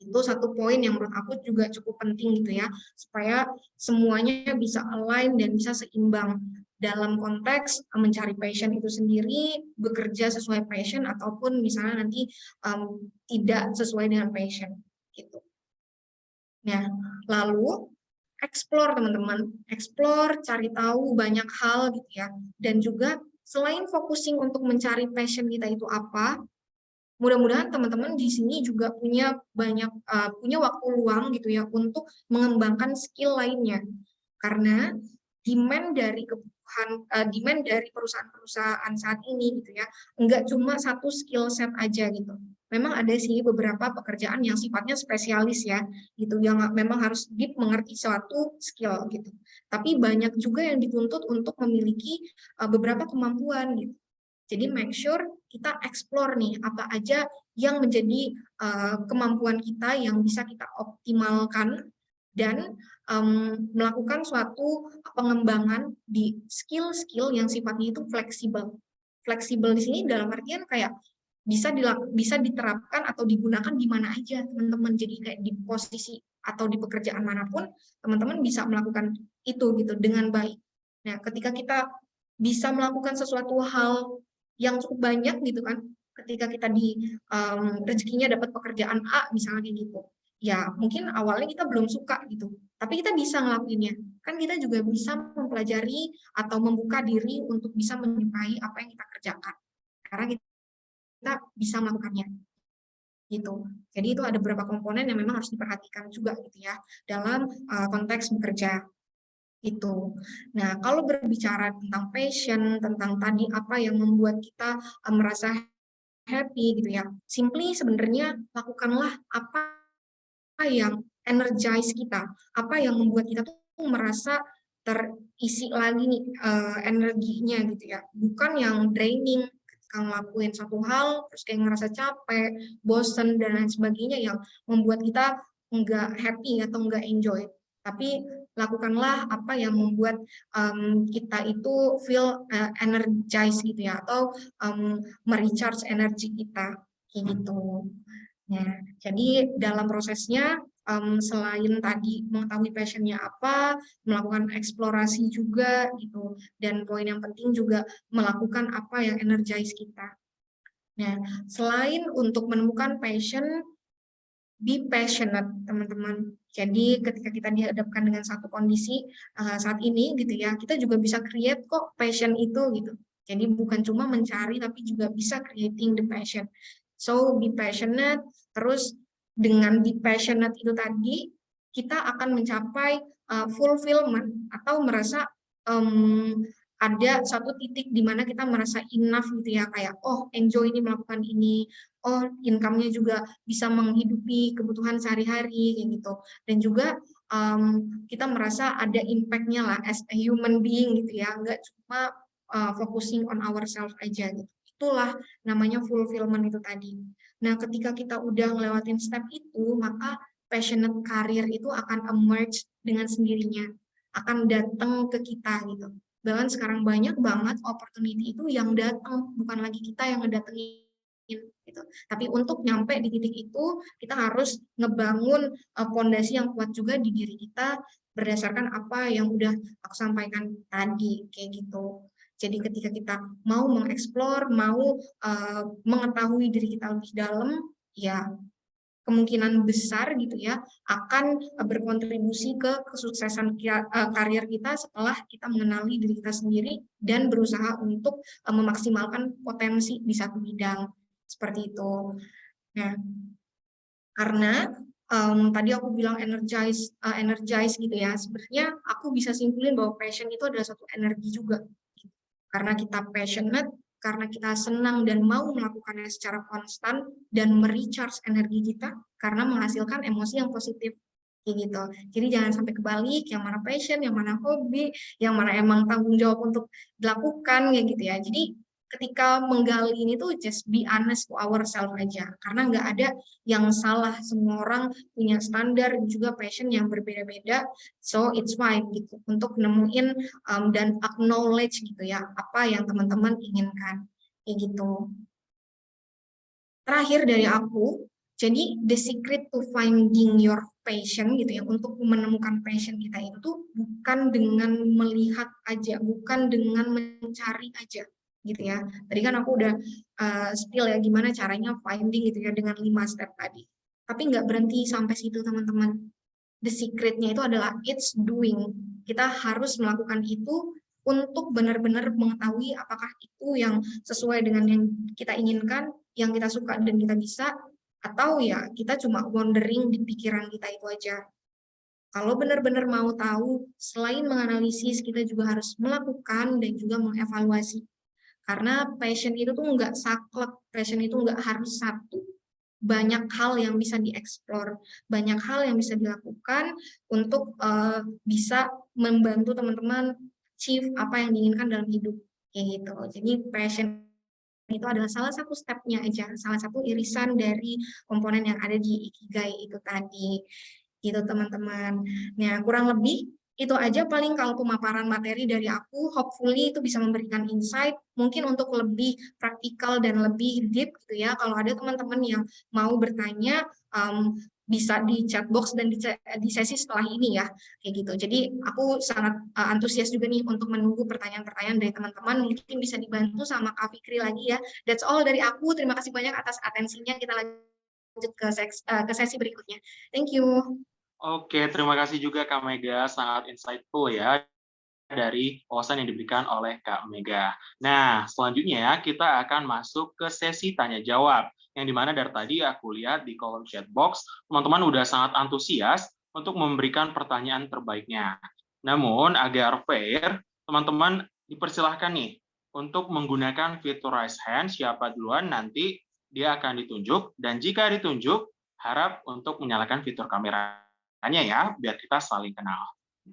Itu satu poin yang menurut aku juga cukup penting gitu ya, supaya semuanya bisa align dan bisa seimbang. dalam konteks mencari passion itu sendiri, bekerja sesuai passion, ataupun misalnya nanti tidak sesuai dengan passion gitu. Nah, lalu explore teman-teman, explore, cari tahu banyak hal gitu ya. Dan juga selain focusing untuk mencari passion kita itu apa, mudah-mudahan teman-teman di sini juga punya punya waktu luang gitu ya untuk mengembangkan skill lainnya. Karena demand dari perusahaan-perusahaan saat ini gitu ya, enggak cuma satu skill set aja gitu. Memang ada sih beberapa pekerjaan yang sifatnya spesialis ya, gitu, yang memang harus deep mengerti suatu skill gitu. Tapi banyak juga yang dituntut untuk memiliki beberapa kemampuan gitu. Jadi make sure kita explore nih apa aja yang menjadi kemampuan kita yang bisa kita optimalkan dan melakukan suatu pengembangan di skill-skill yang sifatnya itu fleksibel. Fleksibel di sini dalam artian kayak bisa diterapkan atau digunakan di mana aja teman-teman. Jadi kayak di posisi atau di pekerjaan manapun teman-teman bisa melakukan itu gitu dengan baik. Nah, ketika kita bisa melakukan sesuatu hal yang cukup banyak gitu kan, ketika kita rezekinya dapat pekerjaan A misalnya gitu, ya mungkin awalnya kita belum suka gitu, tapi kita bisa ngelakuinnya. Kan kita juga bisa mempelajari atau membuka diri untuk bisa menyukai apa yang kita kerjakan. Karena kita bisa melakukannya. Gitu. Jadi itu ada beberapa komponen yang memang harus diperhatikan juga gitu ya dalam konteks bekerja itu. Nah, kalau berbicara tentang passion, tentang tadi apa yang membuat kita merasa happy gitu ya. Simply sebenarnya lakukanlah apa yang energize kita, apa yang membuat kita tuh merasa terisi lagi nih energinya gitu ya, bukan yang draining ketika ngelakuin satu hal terus kayak ngerasa capek, bosen dan lain sebagainya yang membuat kita nggak happy atau nggak enjoy. Tapi lakukanlah apa yang membuat kita itu feel energized gitu ya, atau merecharge energi kita kayak gitu. Nah, jadi dalam prosesnya selain tadi mengetahui passionnya apa, melakukan eksplorasi juga gitu, dan poin yang penting juga melakukan apa yang energize kita. Nah, selain untuk menemukan passion, be passionate teman-teman. Jadi ketika kita dihadapkan dengan satu kondisi saat ini gitu ya, kita juga bisa create kok passion itu gitu. Jadi bukan cuma mencari tapi juga bisa creating the passion. So be passionate, terus dengan be passionate itu tadi kita akan mencapai fulfillment atau merasa ada satu titik di mana kita merasa enough gitu ya, kayak oh enjoy ini melakukan ini, oh income-nya juga bisa menghidupi kebutuhan sehari-hari kayak gitu, dan juga kita merasa ada impact-nya lah as a human being gitu ya, nggak cuma focusing on ourselves aja gitu. Itulah namanya fulfillment itu tadi. Nah, ketika kita udah ngelewatin step itu, maka passionate career itu akan emerge dengan sendirinya, akan datang ke kita gitu. Bahkan sekarang banyak banget opportunity itu yang datang, bukan lagi kita yang ngedatengin gitu. Tapi untuk nyampe di titik itu, kita harus ngebangun pondasi yang kuat juga di diri kita berdasarkan apa yang udah aku sampaikan tadi, kayak gitu. Jadi ketika kita mau mengeksplor, mau mengetahui diri kita lebih dalam, ya kemungkinan besar gitu ya akan berkontribusi ke kesuksesan karir kita setelah kita mengenali diri kita sendiri dan berusaha untuk memaksimalkan potensi di satu bidang seperti itu. Nah, karena tadi aku bilang energize gitu ya, sebenarnya aku bisa simpulin bahwa passion itu adalah satu energi juga. Karena kita passionate, karena kita senang dan mau melakukannya secara konstan dan merecharge energi kita karena menghasilkan emosi yang positif kayak gitu. Jadi jangan sampai kebalik, yang mana passion, yang mana hobi, yang mana emang tanggung jawab untuk dilakukan kayak gitu ya. Jadi ketika menggali ini tuh just be honest to ourselves aja, karena nggak ada yang salah, semua orang punya standar juga passion yang berbeda-beda, so it's fine gitu untuk nemuin dan acknowledge gitu ya apa yang teman-teman inginkan kayak gitu. Terakhir dari aku, jadi the secret to finding your passion gitu ya, untuk menemukan passion kita itu tuh bukan dengan melihat aja, bukan dengan mencari aja gitu ya. Tadi kan aku udah spill ya gimana caranya finding gitu ya dengan 5 step tadi. Tapi nggak berhenti sampai situ teman-teman. The secretnya itu adalah it's doing. Kita harus melakukan itu untuk benar-benar mengetahui apakah itu yang sesuai dengan yang kita inginkan, yang kita suka dan kita bisa, atau ya kita cuma wondering di pikiran kita itu aja. Kalau benar-benar mau tahu, selain menganalisis, kita juga harus melakukan dan juga mengevaluasi. Karena passion itu tuh nggak saklek, passion itu nggak harus satu. Banyak hal yang bisa dieksplor, banyak hal yang bisa dilakukan untuk bisa membantu teman-teman achieve apa yang diinginkan dalam hidup. Kayak gitu. Jadi passion itu adalah salah satu stepnya aja, salah satu irisan dari komponen yang ada di Ikigai itu tadi. Gitu teman-teman. Nah, kurang lebih itu aja paling kalau pemaparan materi dari aku, hopefully itu bisa memberikan insight, mungkin untuk lebih praktikal dan lebih deep gitu ya. Kalau ada teman-teman yang mau bertanya, bisa di chat box dan di sesi setelah ini ya, kayak gitu. Jadi aku sangat antusias juga nih untuk menunggu pertanyaan-pertanyaan dari teman-teman, mungkin bisa dibantu sama Kak Fikri lagi ya. That's all dari aku, terima kasih banyak atas atensinya, kita lanjut ke sesi berikutnya. Thank you. Oke, terima kasih juga Kak Mega, sangat insightful ya dari wawasan yang diberikan oleh Kak Mega. Nah, selanjutnya kita akan masuk ke sesi tanya jawab, yang dimana dari tadi aku lihat di kolom chat box, teman-teman udah sangat antusias untuk memberikan pertanyaan terbaiknya. Namun, agar fair, teman-teman dipersilahkan nih untuk menggunakan fitur raise hand, siapa duluan nanti dia akan ditunjuk, dan jika ditunjuk, harap untuk menyalakan fitur kameranya ya, biar kita saling kenal.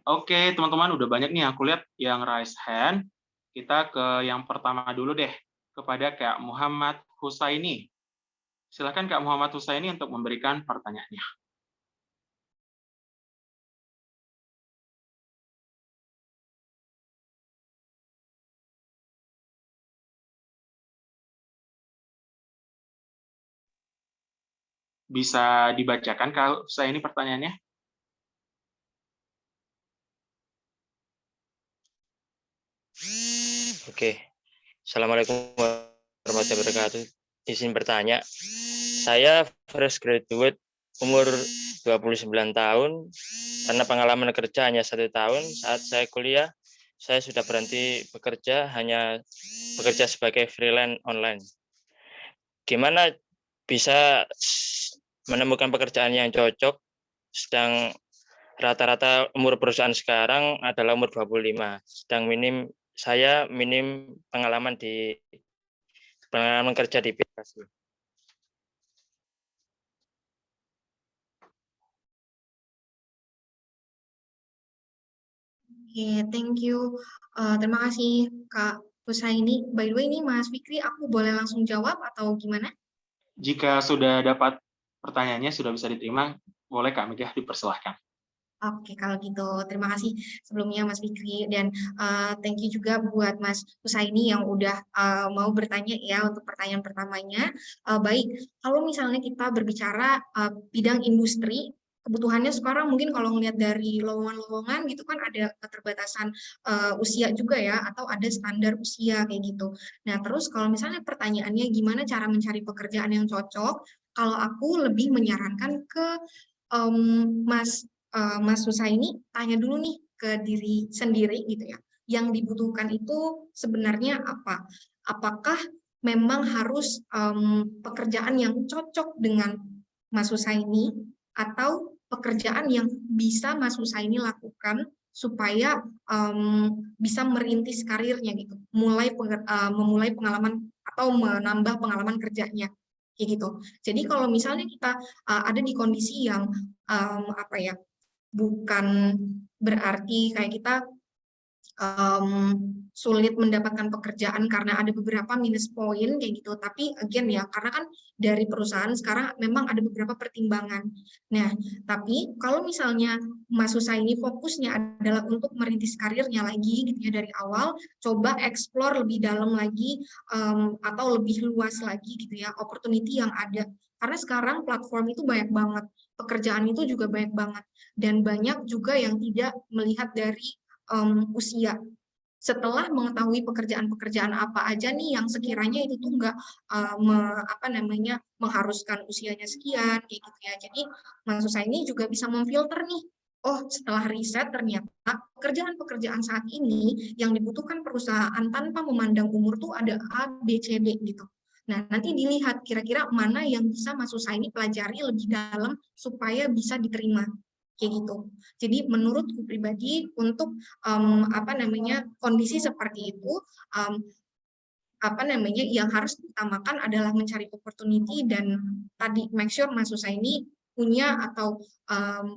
Oke, teman-teman udah banyak nih aku lihat yang raise hand. Kita ke yang pertama dulu deh, kepada Kak Muhammad Husaini. Silakan Kak Muhammad Husaini untuk memberikan pertanyaannya. Bisa dibacakan Kak Husaini pertanyaannya? Oke. Assalamualaikum warahmatullahi wabarakatuh. Izin bertanya. Saya fresh graduate umur 29 tahun. Karena pengalaman kerja hanya 1 tahun. Saat saya kuliah, saya sudah berhenti bekerja, hanya bekerja sebagai freelance online. Gimana bisa menemukan pekerjaan yang cocok, sedang rata-rata umur perusahaan sekarang adalah umur 25, sedang saya minim pengalaman kerja di bidang. Oke, thank you. Terima kasih Kak Husaini. By the way, ini Mas Fikri, aku boleh langsung jawab atau gimana? Jika sudah dapat pertanyaannya, sudah bisa diterima, boleh Kak Mega dipersilahkan. Oke, kalau gitu terima kasih sebelumnya Mas Fikri dan thank you juga buat Mas Husaini yang udah mau bertanya ya untuk pertanyaan pertamanya. Baik, kalau misalnya kita berbicara bidang industri, kebutuhannya sekarang mungkin kalau ngelihat dari lowongan-lowongan gitu kan ada keterbatasan usia juga ya atau ada standar usia kayak gitu. Nah, terus kalau misalnya pertanyaannya gimana cara mencari pekerjaan yang cocok, kalau aku lebih menyarankan ke Mas Husaini tanya dulu nih ke diri sendiri gitu ya. Yang dibutuhkan itu sebenarnya apa? Apakah memang harus pekerjaan yang cocok dengan Mas Husaini atau pekerjaan yang bisa Mas Husaini lakukan supaya bisa merintis karirnya gitu, memulai pengalaman atau menambah pengalaman kerjanya kayak gitu. Jadi kalau misalnya kita ada di kondisi yang apa ya, bukan berarti kayak kita sulit mendapatkan pekerjaan karena ada beberapa minus poin kayak gitu. Tapi again ya, karena kan dari perusahaan sekarang memang ada beberapa pertimbangan. Nah, tapi kalau misalnya Mas Husaini fokusnya adalah untuk merintis karirnya lagi gitu ya dari awal, coba explore lebih dalam lagi atau lebih luas lagi gitu ya opportunity yang ada. Karena sekarang platform itu banyak banget, pekerjaan itu juga banyak banget, dan banyak juga yang tidak melihat dari usia. Setelah mengetahui pekerjaan-pekerjaan apa aja nih yang sekiranya itu tuh nggak mengharuskan usianya sekian kayak gitu ya. Jadi maksud saya ini juga bisa memfilter nih. Oh, setelah riset ternyata pekerjaan-pekerjaan saat ini yang dibutuhkan perusahaan tanpa memandang umur tuh ada A, B, C, D gitu. Nah, nanti dilihat kira-kira mana yang bisa maksud saya ini pelajari lebih dalam supaya bisa diterima kayak gitu. Jadi menurutku pribadi untuk kondisi seperti itu yang harus diutamakan adalah mencari opportunity dan tadi make sure mahasiswa ini punya atau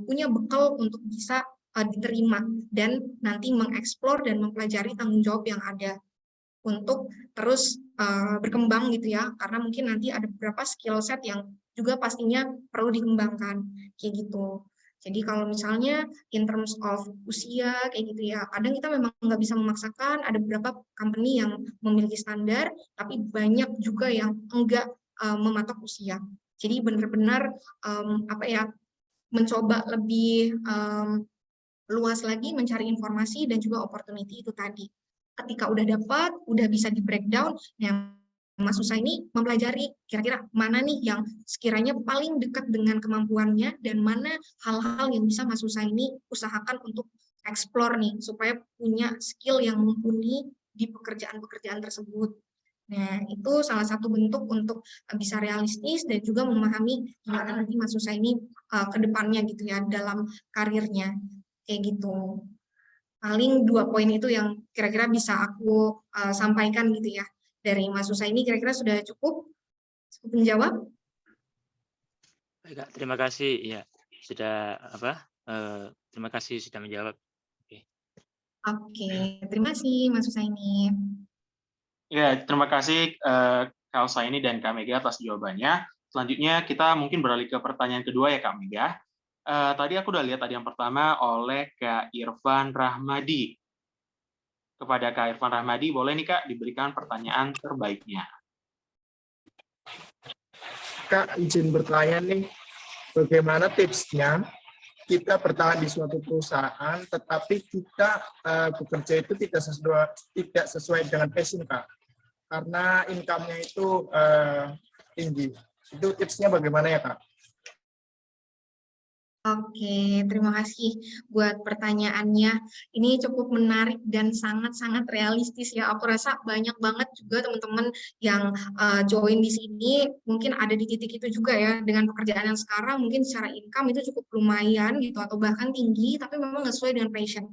punya bekal untuk bisa diterima dan nanti mengeksplor dan mempelajari tanggung jawab yang ada untuk terus berkembang gitu ya, karena mungkin nanti ada beberapa skill set yang juga pastinya perlu dikembangkan kayak gitu. Jadi kalau misalnya in terms of usia kayak gitu ya, kadang kita memang nggak bisa memaksakan, ada beberapa company yang memiliki standar, tapi banyak juga yang enggak mematok usia. Jadi benar-benar mencoba lebih luas lagi mencari informasi dan juga opportunity itu tadi. Ketika udah dapat, udah bisa di breakdown, yang Mas Usa ini mempelajari kira-kira mana nih yang sekiranya paling dekat dengan kemampuannya dan mana hal-hal yang bisa Mas Usa ini usahakan untuk explore nih supaya punya skill yang mumpuni di pekerjaan-pekerjaan tersebut. Nah, itu salah satu bentuk untuk bisa realistis dan juga memahami gimana nanti Mas Usa ini ke depannya gitu ya dalam karirnya. Kayak gitu. Paling 2 poin itu yang kira-kira bisa aku sampaikan gitu ya. Dari Mas Usa ini kira-kira sudah cukup menjawab? Baik, Kak, terima kasih ya sudah terima kasih sudah menjawab. Oke, terima kasih Mas Usa ini. Ya, terima kasih Kak Usaini dan Kak Mega atas jawabannya. Selanjutnya kita mungkin beralih ke pertanyaan kedua ya Kak Mega. Tadi aku udah lihat tadi yang pertama oleh Kak Irfan Rahmadi. Kepada Kak Irfan Rahmadi, boleh nih Kak diberikan pertanyaan terbaiknya. Kak, izin bertanya nih, bagaimana tipsnya kita bertahan di suatu perusahaan, tetapi kita bekerja itu tidak sesuai dengan passion, Kak. Karena income-nya itu tinggi. Itu tipsnya bagaimana ya, Kak? Oke, terima kasih buat pertanyaannya. Ini cukup menarik dan sangat-sangat realistis ya. Aku rasa banyak banget juga teman-teman yang join di sini mungkin ada di titik itu juga ya. Dengan pekerjaan yang sekarang mungkin secara income itu cukup lumayan gitu atau bahkan tinggi, tapi memang nggak sesuai dengan passion.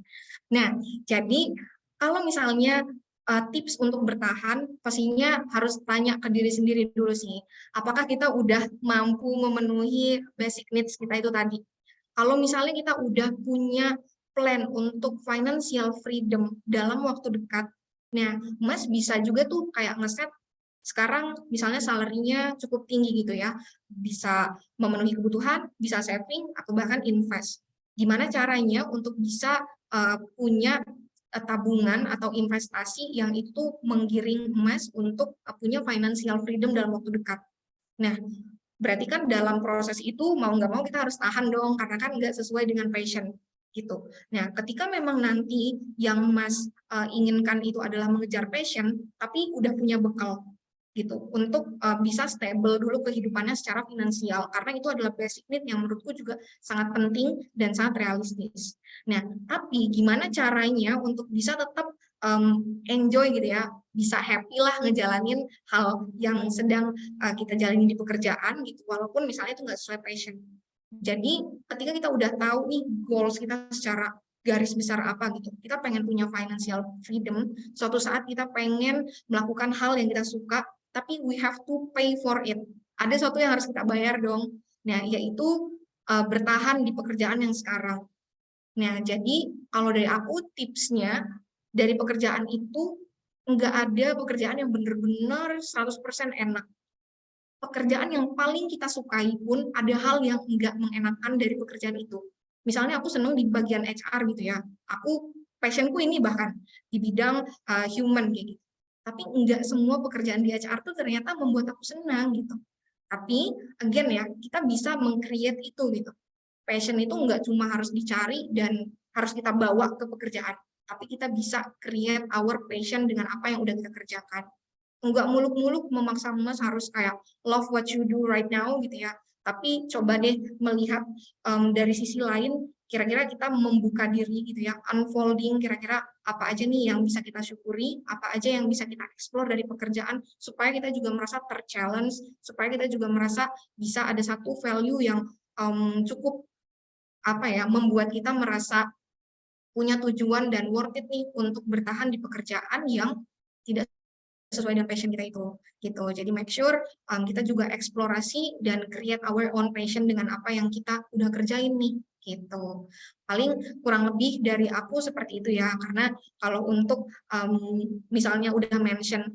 Nah, jadi kalau misalnya tips untuk bertahan, pastinya harus tanya ke diri sendiri dulu sih. Apakah kita udah mampu memenuhi basic needs kita itu tadi? Kalau misalnya kita udah punya plan untuk financial freedom dalam waktu dekat, nah Mas bisa juga tuh kayak ngeset sekarang misalnya salary-nya cukup tinggi gitu ya, bisa memenuhi kebutuhan, bisa saving, atau bahkan invest. Gimana caranya untuk bisa punya tabungan atau investasi yang itu menggiring Mas untuk punya financial freedom dalam waktu dekat. Nah, berarti kan dalam proses itu mau nggak mau kita harus tahan dong, karena kan nggak sesuai dengan passion gitu. Nah, ketika memang nanti yang Mas inginkan itu adalah mengejar passion, tapi udah punya bekal gitu untuk bisa stable dulu kehidupannya secara finansial, karena itu adalah basic need yang menurutku juga sangat penting dan sangat realistis. Nah, tapi gimana caranya untuk bisa tetap enjoy gitu ya, bisa happy lah ngejalanin hal yang sedang kita jalani di pekerjaan gitu, walaupun misalnya itu nggak sesuai passion. Jadi ketika kita udah tahu nih goals kita secara garis besar apa gitu, kita pengen punya financial freedom, suatu saat kita pengen melakukan hal yang kita suka, tapi we have to pay for it. Ada sesuatu yang harus kita bayar dong. Nah, yaitu bertahan di pekerjaan yang sekarang. Nah, jadi kalau dari aku tipsnya, dari pekerjaan itu nggak ada pekerjaan yang benar-benar 100% enak. Pekerjaan yang paling kita sukai pun ada hal yang nggak mengenakan dari pekerjaan itu. Misalnya aku senang di bagian HR gitu ya. Aku passionku ini bahkan di bidang human kayak gitu. Tapi nggak semua pekerjaan di HR tuh ternyata membuat aku senang gitu. Tapi again ya, kita bisa meng-create itu gitu. Passion itu nggak cuma harus dicari dan harus kita bawa ke pekerjaan, tapi kita bisa create our passion dengan apa yang udah kita kerjakan. Nggak muluk-muluk memaksa Mas harus kayak love what you do right now gitu ya, tapi coba deh melihat dari sisi lain, kira-kira kita membuka diri gitu ya, unfolding kira-kira apa aja nih yang bisa kita syukuri, apa aja yang bisa kita explore dari pekerjaan, supaya kita juga merasa ter-challenge, supaya kita juga merasa bisa ada satu value yang cukup apa ya, membuat kita merasa punya tujuan dan worth it nih untuk bertahan di pekerjaan yang tidak sesuai dengan passion kita itu gitu. Jadi make sure kita juga eksplorasi dan create our own passion dengan apa yang kita udah kerjain nih gitu. Paling kurang lebih dari aku seperti itu ya, karena kalau untuk misalnya udah mention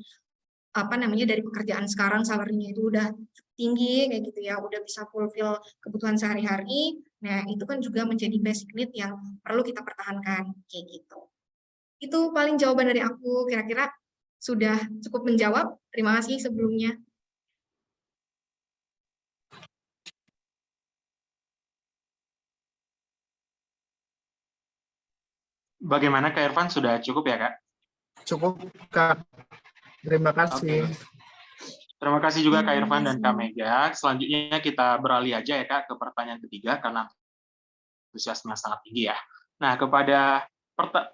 apa namanya dari pekerjaan sekarang salary-nya itu udah tinggi kayak gitu ya, udah bisa fulfill kebutuhan sehari-hari. Nah, itu kan juga menjadi basic need yang perlu kita pertahankan kayak gitu. Itu paling jawaban dari aku, kira-kira sudah cukup menjawab. Terima kasih sebelumnya. Bagaimana Kak Irfan, sudah cukup ya Kak? Cukup, Kak. Terima kasih. Oke. Terima kasih juga Kak Irfan dan Kak Mega. Selanjutnya kita beralih aja ya Kak ke pertanyaan ketiga karena antusiasme sangat tinggi ya. Nah, kepada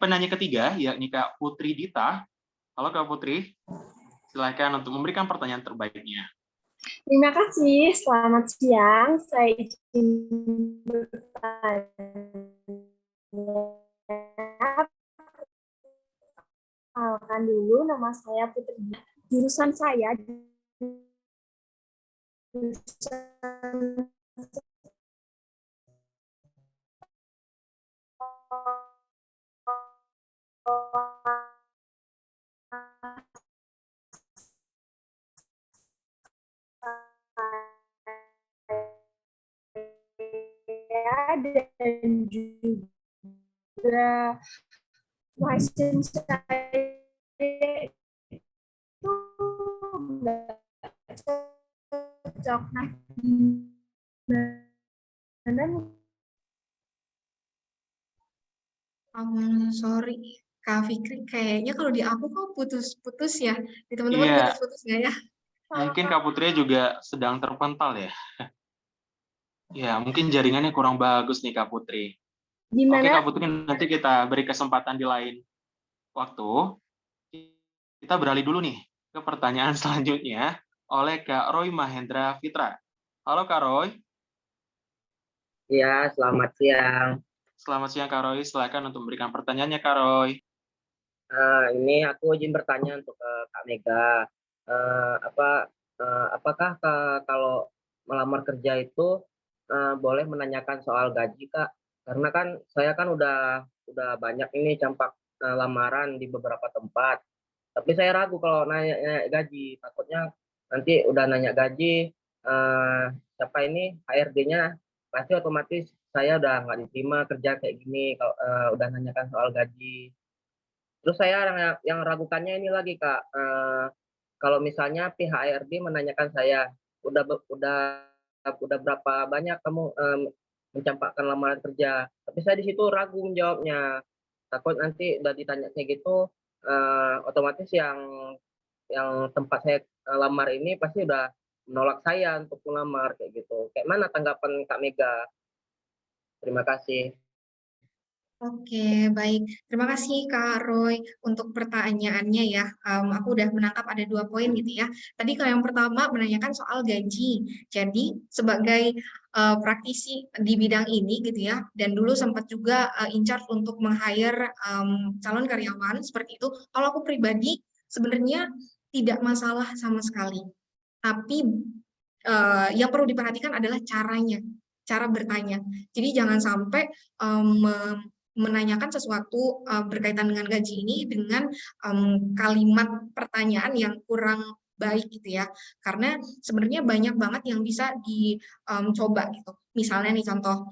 penanya ketiga yakni Kak Putri Dita. Halo Kak Putri, silakan untuk memberikan pertanyaan terbaiknya. Terima kasih, selamat siang. Saya izin bertanya. Perkenalkan dulu, nama saya Putri. Jurusan saya dan juga license saya itu nggak cocok. Nah, Sorry, Kak Fikri, kayaknya kalau di aku kok putus-putus ya. Di teman-teman Iya, putus-putus nggak ya? mungkin Kak Putri juga sedang terpental ya. Ya, mungkin jaringannya kurang bagus nih Kak Putri. Gimana? Oke Kak Putri, nanti kita beri kesempatan di lain waktu. Kita beralih dulu nih ke pertanyaan selanjutnya oleh Kak Roy Mahendra Fitra. Halo Kak Roy. Ya, selamat siang. Selamat siang Kak Roy, silakan untuk memberikan pertanyaannya Kak Roy. Ini aku izin bertanya untuk Kak Mega. Apakah kalau melamar kerja itu boleh menanyakan soal gaji, Kak? Karena kan saya kan udah banyak ini campak lamaran di beberapa tempat. Tapi saya ragu kalau nanya gaji. Takutnya nanti udah nanya gaji, siapa ini HRD-nya pasti otomatis saya udah nggak diterima kerja kayak gini kalau udah nanyakan soal gaji. Terus saya yang ragukannya ini lagi Kak, kalau misalnya pihak HRD menanyakan saya, udah berapa banyak kamu mencampakkan lamaran kerja? Tapi saya di situ ragu menjawabnya. Takut nanti udah ditanya kayak gitu, otomatis yang tempat saya lamar ini pasti udah menolak saya untuk melamar kayak gitu. Kayak mana tanggapan Kak Mega? Terima kasih. Oke, baik. Terima kasih Kak Roy untuk pertanyaannya ya. Aku udah menangkap ada 2 poin gitu ya. Tadi kalau yang pertama menanyakan soal gaji. Jadi sebagai praktisi di bidang ini gitu ya, dan dulu sempat juga in charge untuk meng-hire calon karyawan seperti itu. Kalau aku pribadi sebenarnya tidak masalah sama sekali. Tapi yang perlu diperhatikan adalah caranya, cara bertanya. Jadi jangan sampai menanyakan sesuatu berkaitan dengan gaji ini dengan kalimat pertanyaan yang kurang baik gitu ya, karena sebenarnya banyak banget yang bisa dicoba gitu. Misalnya nih contoh,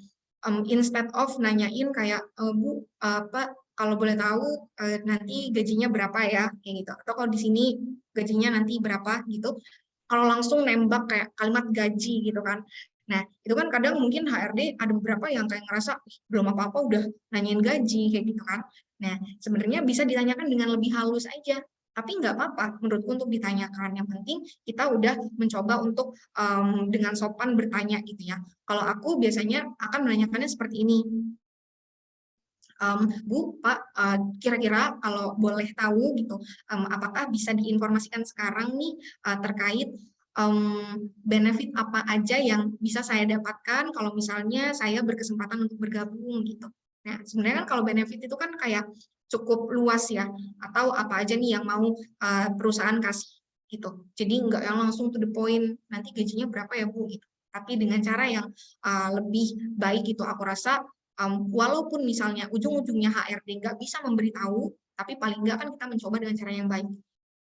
instead of nanyain kayak Bu, apa kalau boleh tahu nanti gajinya berapa ya kayak gitu, atau kalau di sini gajinya nanti berapa gitu, kalau langsung nembak kayak kalimat gaji gitu kan. Nah, itu kan kadang mungkin HRD ada beberapa yang kayak ngerasa belum apa-apa udah nanyain gaji kayak gitu kan. Nah, sebenarnya bisa ditanyakan dengan lebih halus aja. Tapi nggak apa-apa menurutku untuk ditanyakan. Yang penting kita udah mencoba untuk dengan sopan bertanya gitu ya. Kalau aku biasanya akan menanyakannya seperti ini. Bu, Pak, kira-kira kalau boleh tahu gitu, apakah bisa diinformasikan sekarang nih terkait benefit apa aja yang bisa saya dapatkan kalau misalnya saya berkesempatan untuk bergabung gitu. Nah, sebenarnya kan kalau benefit itu kan kayak cukup luas ya, atau apa aja nih yang mau perusahaan kasih gitu. Jadi nggak yang langsung to the point, nanti gajinya berapa ya Bu gitu. Tapi dengan cara yang lebih baik gitu, aku rasa walaupun misalnya ujung-ujungnya HRD nggak bisa memberitahu, tapi paling nggak kan kita mencoba dengan cara yang baik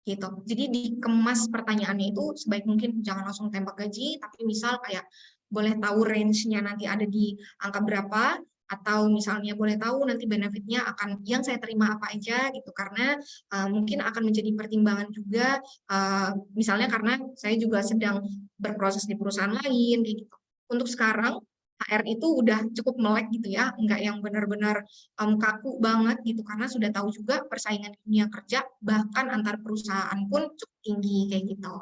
gitu. Jadi dikemas pertanyaannya itu sebaik mungkin, jangan langsung tembak gaji, tapi misal kayak boleh tahu range-nya nanti ada di angka berapa, atau misalnya boleh tahu nanti benefitnya akan yang saya terima apa aja gitu, karena mungkin akan menjadi pertimbangan juga, misalnya karena saya juga sedang berproses di perusahaan lain kayak gitu. Untuk sekarang HR itu udah cukup melek gitu ya, enggak yang benar-benar kaku banget gitu, karena sudah tahu juga persaingan di dunia kerja bahkan antar perusahaan pun cukup tinggi kayak gitu.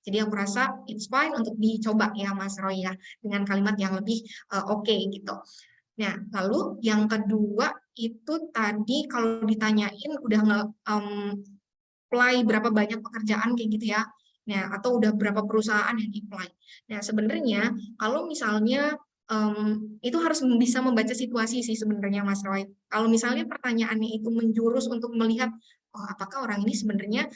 Jadi aku rasa it's fine untuk dicoba ya Mas Roy ya, dengan kalimat yang lebih oke gitu. Nah, lalu yang kedua itu tadi kalau ditanyain udah apply berapa banyak pekerjaan kayak gitu ya. Nah, atau udah berapa perusahaan yang apply. Nah, sebenarnya kalau misalnya itu harus bisa membaca situasi sih sebenarnya Mas Roy. Kalau misalnya pertanyaannya itu menjurus untuk melihat, oh apakah orang ini sebenarnya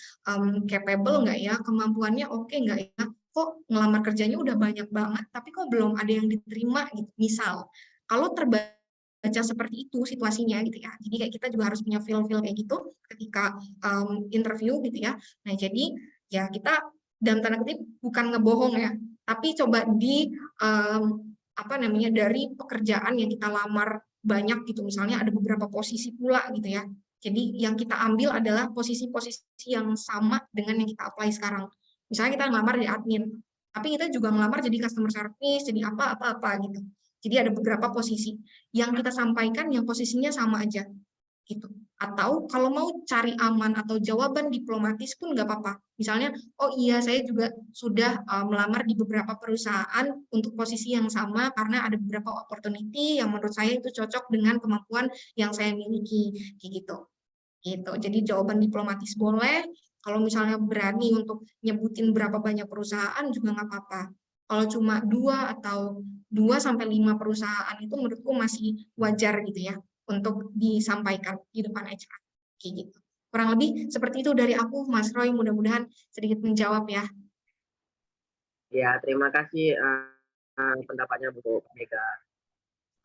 capable nggak ya, kemampuannya oke nggak ya, kok ngelamar kerjanya udah banyak banget, tapi kok belum ada yang diterima gitu. Misal, kalau terbaca seperti itu situasinya gitu ya, jadi kayak kita juga harus punya feel-feel kayak gitu ketika interview gitu ya. Nah jadi ya kita dalam tanda kutip bukan ngebohong ya, tapi coba di apa namanya dari pekerjaan yang kita lamar banyak gitu, misalnya ada beberapa posisi pula gitu ya. Jadi yang kita ambil adalah posisi-posisi yang sama dengan yang kita apply sekarang. Misalnya kita ngelamar di admin, tapi kita juga ngelamar jadi customer service, jadi apa-apa gitu. Jadi ada beberapa posisi yang kita sampaikan yang posisinya sama aja gitu. Atau kalau mau cari aman atau jawaban diplomatis pun nggak apa-apa. Misalnya, oh iya saya juga sudah melamar di beberapa perusahaan untuk posisi yang sama karena ada beberapa opportunity yang menurut saya itu cocok dengan kemampuan yang saya miliki, kayak gitu. Gitu. Jadi jawaban diplomatis boleh. Kalau misalnya berani untuk nyebutin berapa banyak perusahaan juga nggak apa-apa. Kalau cuma 2 sampai 5 perusahaan itu menurutku masih wajar gitu ya untuk disampaikan di depan HR. Kayak gitu. Kurang lebih seperti itu dari aku, Mas Roy. Mudah-mudahan sedikit menjawab ya. Ya, terima kasih pendapatnya Bu Mega.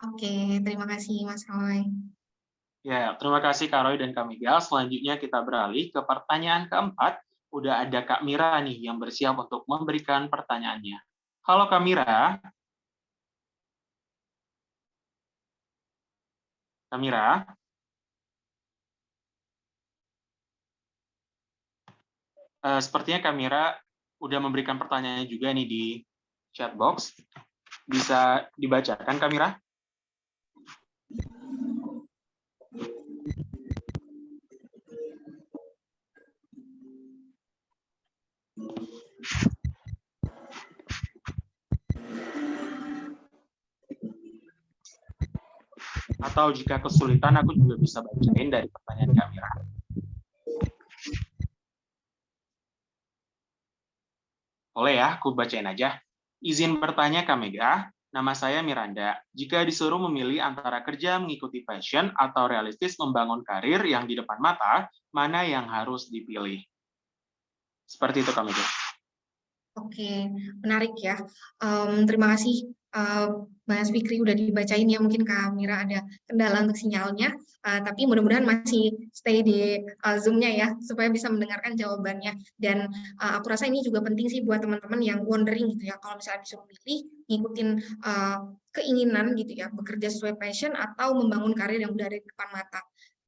Oke, terima kasih Mas Roy. Ya, terima kasih Kak Roy dan Kak Mega. Selanjutnya kita beralih ke pertanyaan keempat. Udah ada Kak Mira nih yang bersiap untuk memberikan pertanyaannya. Halo Kak Mira. Kak Mira. Sepertinya Kak Mira udah memberikan pertanyaannya juga nih di chat box. Bisa dibacakan Kak Mira? Atau jika kesulitan, aku juga bisa bacain dari pertanyaan Kak Mira. Boleh ya, aku bacain aja. Izin bertanya Kak Mega, nama saya Miranda. Jika disuruh memilih antara kerja mengikuti passion atau realistis membangun karir yang di depan mata, mana yang harus dipilih? Seperti itu Kak Mega. Oke, menarik ya. Terima kasih Mas Fikri udah dibacain ya, mungkin Kak Mira ada kendala untuk sinyalnya, tapi mudah-mudahan masih stay di Zoom-nya ya, supaya bisa mendengarkan jawabannya. Dan aku rasa ini juga penting sih buat teman-teman yang wondering gitu ya, kalau misalnya disuruh pilih, ngikutin keinginan gitu ya, bekerja sesuai passion atau membangun karir yang udah ada di depan mata,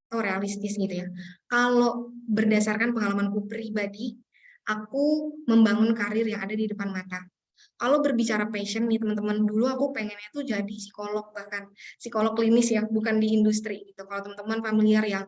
atau realistis gitu ya. Kalau berdasarkan pengalamanku pribadi, aku membangun karir yang ada di depan mata. Kalau berbicara passion nih teman-teman, dulu aku pengennya tuh jadi psikolog, bahkan psikolog klinis ya, bukan di industri gitu. Kalau teman-teman familiar yang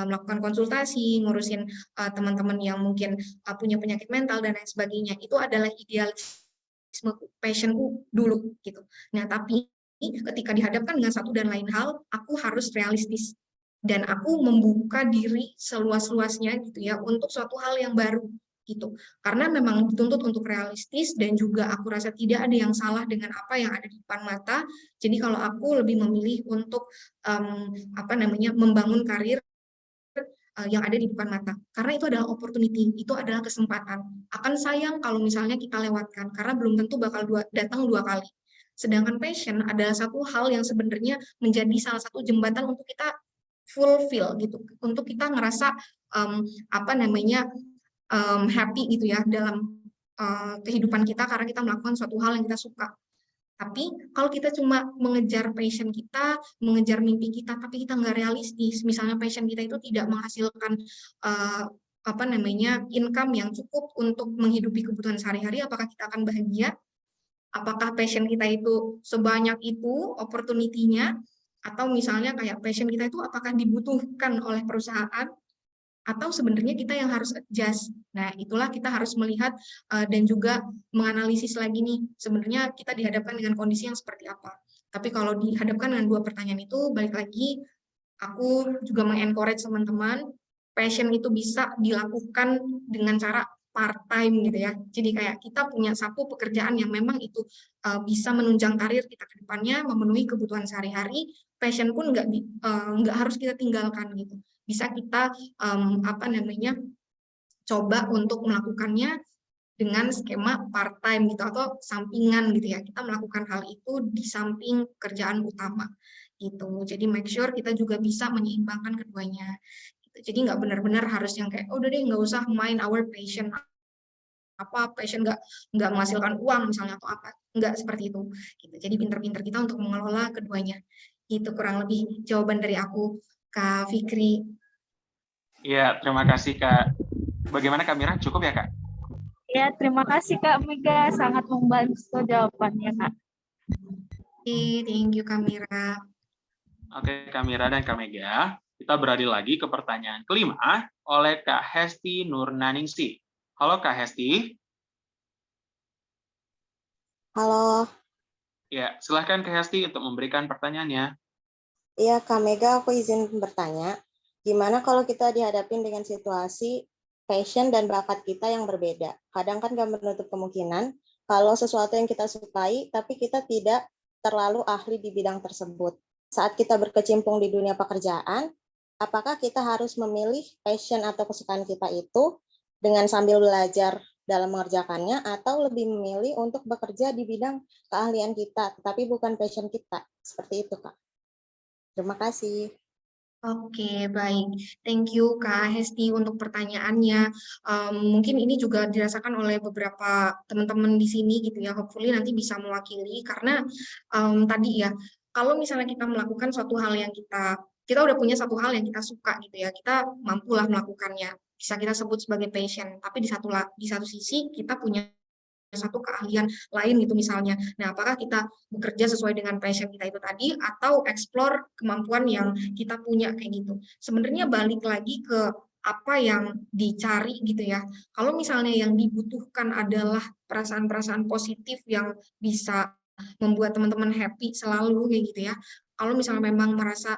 melakukan konsultasi, ngurusin teman-teman yang mungkin punya penyakit mental dan lain sebagainya, itu adalah idealisme passionku dulu gitu. Nah, tapi ketika dihadapkan dengan satu dan lain hal, aku harus realistis dan aku membuka diri seluas-luasnya gitu ya untuk suatu hal yang baru gitu. Karena memang dituntut untuk realistis dan juga aku rasa tidak ada yang salah dengan apa yang ada di depan mata. Jadi kalau aku lebih memilih untuk membangun karir yang ada di depan mata. Karena itu adalah opportunity, itu adalah kesempatan. Akan sayang kalau misalnya kita lewatkan karena belum tentu bakal datang 2 kali. Sedangkan passion adalah satu hal yang sebenarnya menjadi salah satu jembatan untuk kita fulfill gitu, untuk kita ngerasa happy gitu ya dalam kehidupan kita karena kita melakukan suatu hal yang kita suka. Tapi kalau kita cuma mengejar passion kita, mengejar mimpi kita, tapi kita nggak realistis, misalnya passion kita itu tidak menghasilkan income yang cukup untuk menghidupi kebutuhan sehari-hari, apakah kita akan bahagia? Apakah passion kita itu sebanyak itu opportunity-nya? Atau misalnya kayak passion kita itu apakah dibutuhkan oleh perusahaan? Atau sebenarnya kita yang harus adjust. Nah, itulah kita harus melihat dan juga menganalisis lagi nih, sebenarnya kita dihadapkan dengan kondisi yang seperti apa. Tapi kalau dihadapkan dengan 2 pertanyaan itu, balik lagi, aku juga mengencourage teman-teman, passion itu bisa dilakukan dengan cara part-time gitu ya. Jadi kayak kita punya satu pekerjaan yang memang itu bisa menunjang karir kita ke depannya, memenuhi kebutuhan sehari-hari, passion pun nggak harus kita tinggalkan gitu. Bisa kita coba untuk melakukannya dengan skema part-time gitu atau sampingan gitu ya. Kita melakukan hal itu di samping kerjaan utama gitu. Jadi make sure kita juga bisa menyeimbangkan keduanya. Gitu. Jadi nggak benar-benar harus yang kayak udah deh nggak usah main our passion nggak menghasilkan uang misalnya atau apa, nggak seperti itu gitu. Jadi pinter-pinter kita untuk mengelola keduanya. Itu kurang lebih jawaban dari aku, Kak Fikri. Iya, terima kasih Kak. Bagaimana Kak Mira? Cukup ya Kak? Ya, terima kasih Kak Mega, sangat membantu jawabannya Kak. Thank you Kak Mira. Oke Kak Mira dan Kak Mega, kita beralih lagi ke pertanyaan kelima oleh Kak Hesti Nurnaningsih. Halo Kak Hesti. Halo. Ya, silahkan Kak Hesti untuk memberikan pertanyaannya. Iya, Kak Mega, aku izin bertanya. Gimana kalau kita dihadapin dengan situasi passion dan bakat kita yang berbeda? Kadang kan nggak menutup kemungkinan kalau sesuatu yang kita sukai, tapi kita tidak terlalu ahli di bidang tersebut. Saat kita berkecimpung di dunia pekerjaan, apakah kita harus memilih passion atau kesukaan kita itu dengan sambil belajar dalam mengerjakannya, atau lebih memilih untuk bekerja di bidang keahlian kita, tetapi bukan passion kita? Seperti itu, Kak. Terima kasih. Oke, baik. Thank you Kak Hesti untuk pertanyaannya. Mungkin ini juga dirasakan oleh beberapa teman-teman di sini gitu ya. Hopefully nanti bisa mewakili karena tadi ya, kalau misalnya kita melakukan suatu hal yang kita udah punya satu hal yang kita suka gitu ya, kita mampulah melakukannya. Bisa kita sebut sebagai passion. Tapi di satu sisi kita punya satu keahlian lain gitu misalnya. Nah, apakah kita bekerja sesuai dengan passion kita itu tadi atau explore kemampuan yang kita punya kayak gitu. Sebenarnya balik lagi ke apa yang dicari gitu ya. Kalau misalnya yang dibutuhkan adalah perasaan-perasaan positif yang bisa membuat teman-teman happy selalu kayak gitu ya. Kalau misalnya memang merasa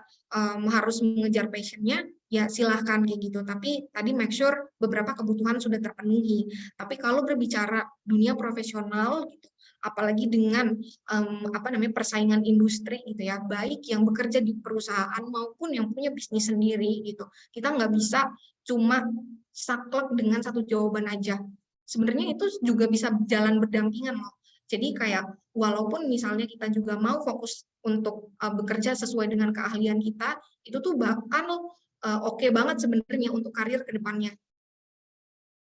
harus mengejar passionnya, ya silahkan kayak gitu. Tapi tadi make sure beberapa kebutuhan sudah terpenuhi. Tapi kalau berbicara dunia profesional, gitu, apalagi dengan persaingan industri gitu ya, baik yang bekerja di perusahaan maupun yang punya bisnis sendiri gitu, kita nggak bisa cuma saklek dengan satu jawaban aja. Sebenarnya itu juga bisa jalan berdampingan loh. Jadi kayak walaupun misalnya kita juga mau fokus untuk bekerja sesuai dengan keahlian kita, itu tuh bahkan oke banget sebenarnya untuk karir ke depannya.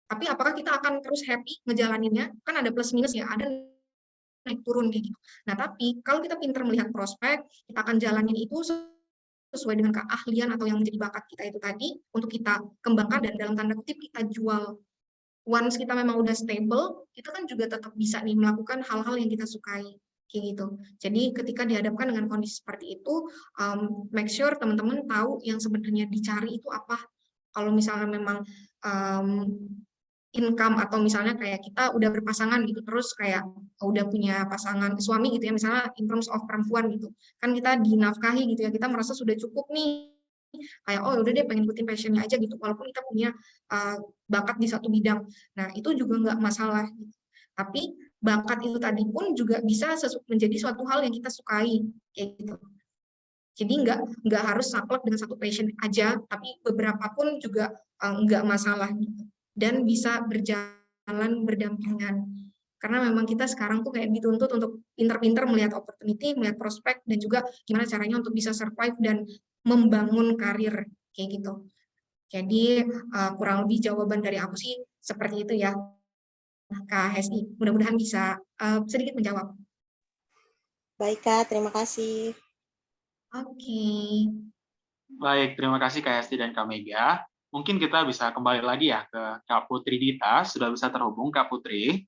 Tapi apakah kita akan terus happy ngejalaninnya? Kan ada plus minus ya, ada naik turun kayak gitu. Nah, tapi kalau kita pintar melihat prospek, kita akan jalanin itu sesuai dengan keahlian atau yang menjadi bakat kita itu tadi untuk kita kembangkan dan dalam tanda kutip kita jual once kita memang udah stable, kita kan juga tetap bisa nih melakukan hal-hal yang kita sukai, kayak gitu. Jadi ketika dihadapkan dengan kondisi seperti itu, make sure teman-teman tahu yang sebenarnya dicari itu apa. Kalau misalnya memang income atau misalnya kayak kita udah berpasangan gitu, terus kayak udah punya pasangan suami gitu ya, misalnya in terms of perempuan gitu, kan kita dinafkahi gitu ya, kita merasa sudah cukup nih, kayak oh udah deh pengen ikutin passionnya aja gitu, walaupun kita punya bakat di satu bidang. Nah itu juga nggak masalah gitu. Tapi bakat itu tadi pun juga bisa menjadi suatu hal yang kita sukai kayak gitu. Jadi nggak harus saklek dengan satu passion aja, tapi beberapa pun juga nggak masalah gitu. Dan bisa berjalan berdampingan. Karena memang kita sekarang tuh kayak dituntut untuk pinter-pinter melihat opportunity, melihat prospek, dan juga gimana caranya untuk bisa survive dan membangun karir kayak gitu. Jadi kurang lebih jawaban dari aku sih seperti itu ya, Kak Hesti. Mudah-mudahan bisa sedikit menjawab. Baik, Kak. Terima kasih. Oke. Baik, terima kasih Kak Hesti dan Kak Mega. Mungkin kita bisa kembali lagi ya ke Kak Putri Dita. Sudah bisa terhubung, Kak Putri?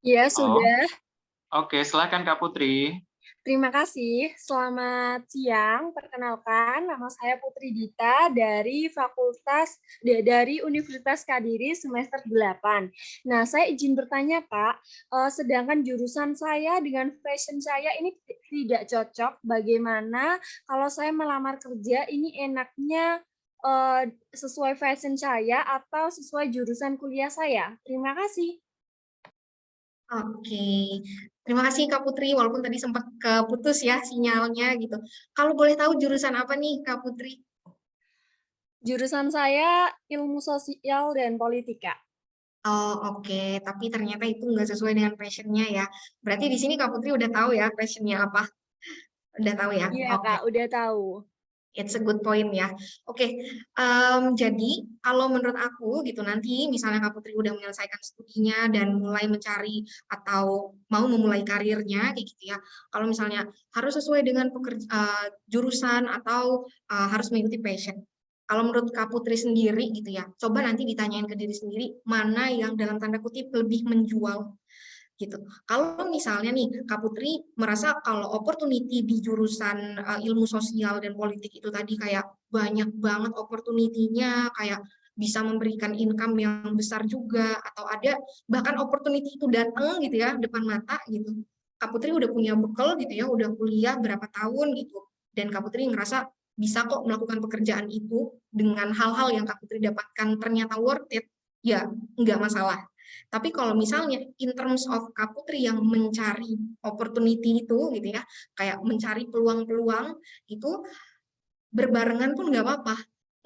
Ya, Oh. sudah. Oke, silakan Kak Putri. Terima kasih. Selamat siang. Perkenalkan, nama saya Putri Dita dari Universitas Kadiri semester 8. Nah, saya izin bertanya, Kak. Sedangkan jurusan saya dengan fashion saya ini tidak cocok. Bagaimana kalau saya melamar kerja ini enaknya sesuai fashion saya atau sesuai jurusan kuliah saya? Terima kasih. Oke, terima kasih Kak Putri, walaupun tadi sempat keputus ya sinyalnya gitu. Kalau boleh tahu jurusan apa nih Kak Putri? Jurusan saya ilmu sosial dan politika. Oh oke, tapi ternyata itu nggak sesuai dengan passion-nya ya. Berarti di sini Kak Putri udah tahu ya passion-nya apa? Udah tahu ya? Iya, Oke. Kak, udah tahu. It's a good point ya. Oke, jadi kalau menurut aku gitu nanti misalnya Kak Putri udah menyelesaikan studinya dan mulai mencari atau mau memulai karirnya kayak gitu ya. Kalau misalnya harus sesuai dengan jurusan atau harus mengikuti passion. Kalau menurut Kak Putri sendiri gitu ya, coba nanti ditanyain ke diri sendiri mana yang dalam tanda kutip lebih menjual gitu. Kalau misalnya nih Kak Putri merasa kalau opportunity di jurusan ilmu sosial dan politik itu tadi kayak banyak banget opportunity-nya, kayak bisa memberikan income yang besar juga, atau ada bahkan opportunity itu datang gitu ya depan mata gitu. Kak Putri udah punya bekal gitu ya, udah kuliah berapa tahun gitu, dan Kak Putri ngerasa bisa kok melakukan pekerjaan itu dengan hal-hal yang Kak Putri dapatkan ternyata worth it, ya nggak masalah. Tapi kalau misalnya in terms of Kak Putri yang mencari opportunity itu gitu ya, kayak mencari peluang-peluang itu berbarengan pun nggak apa-apa.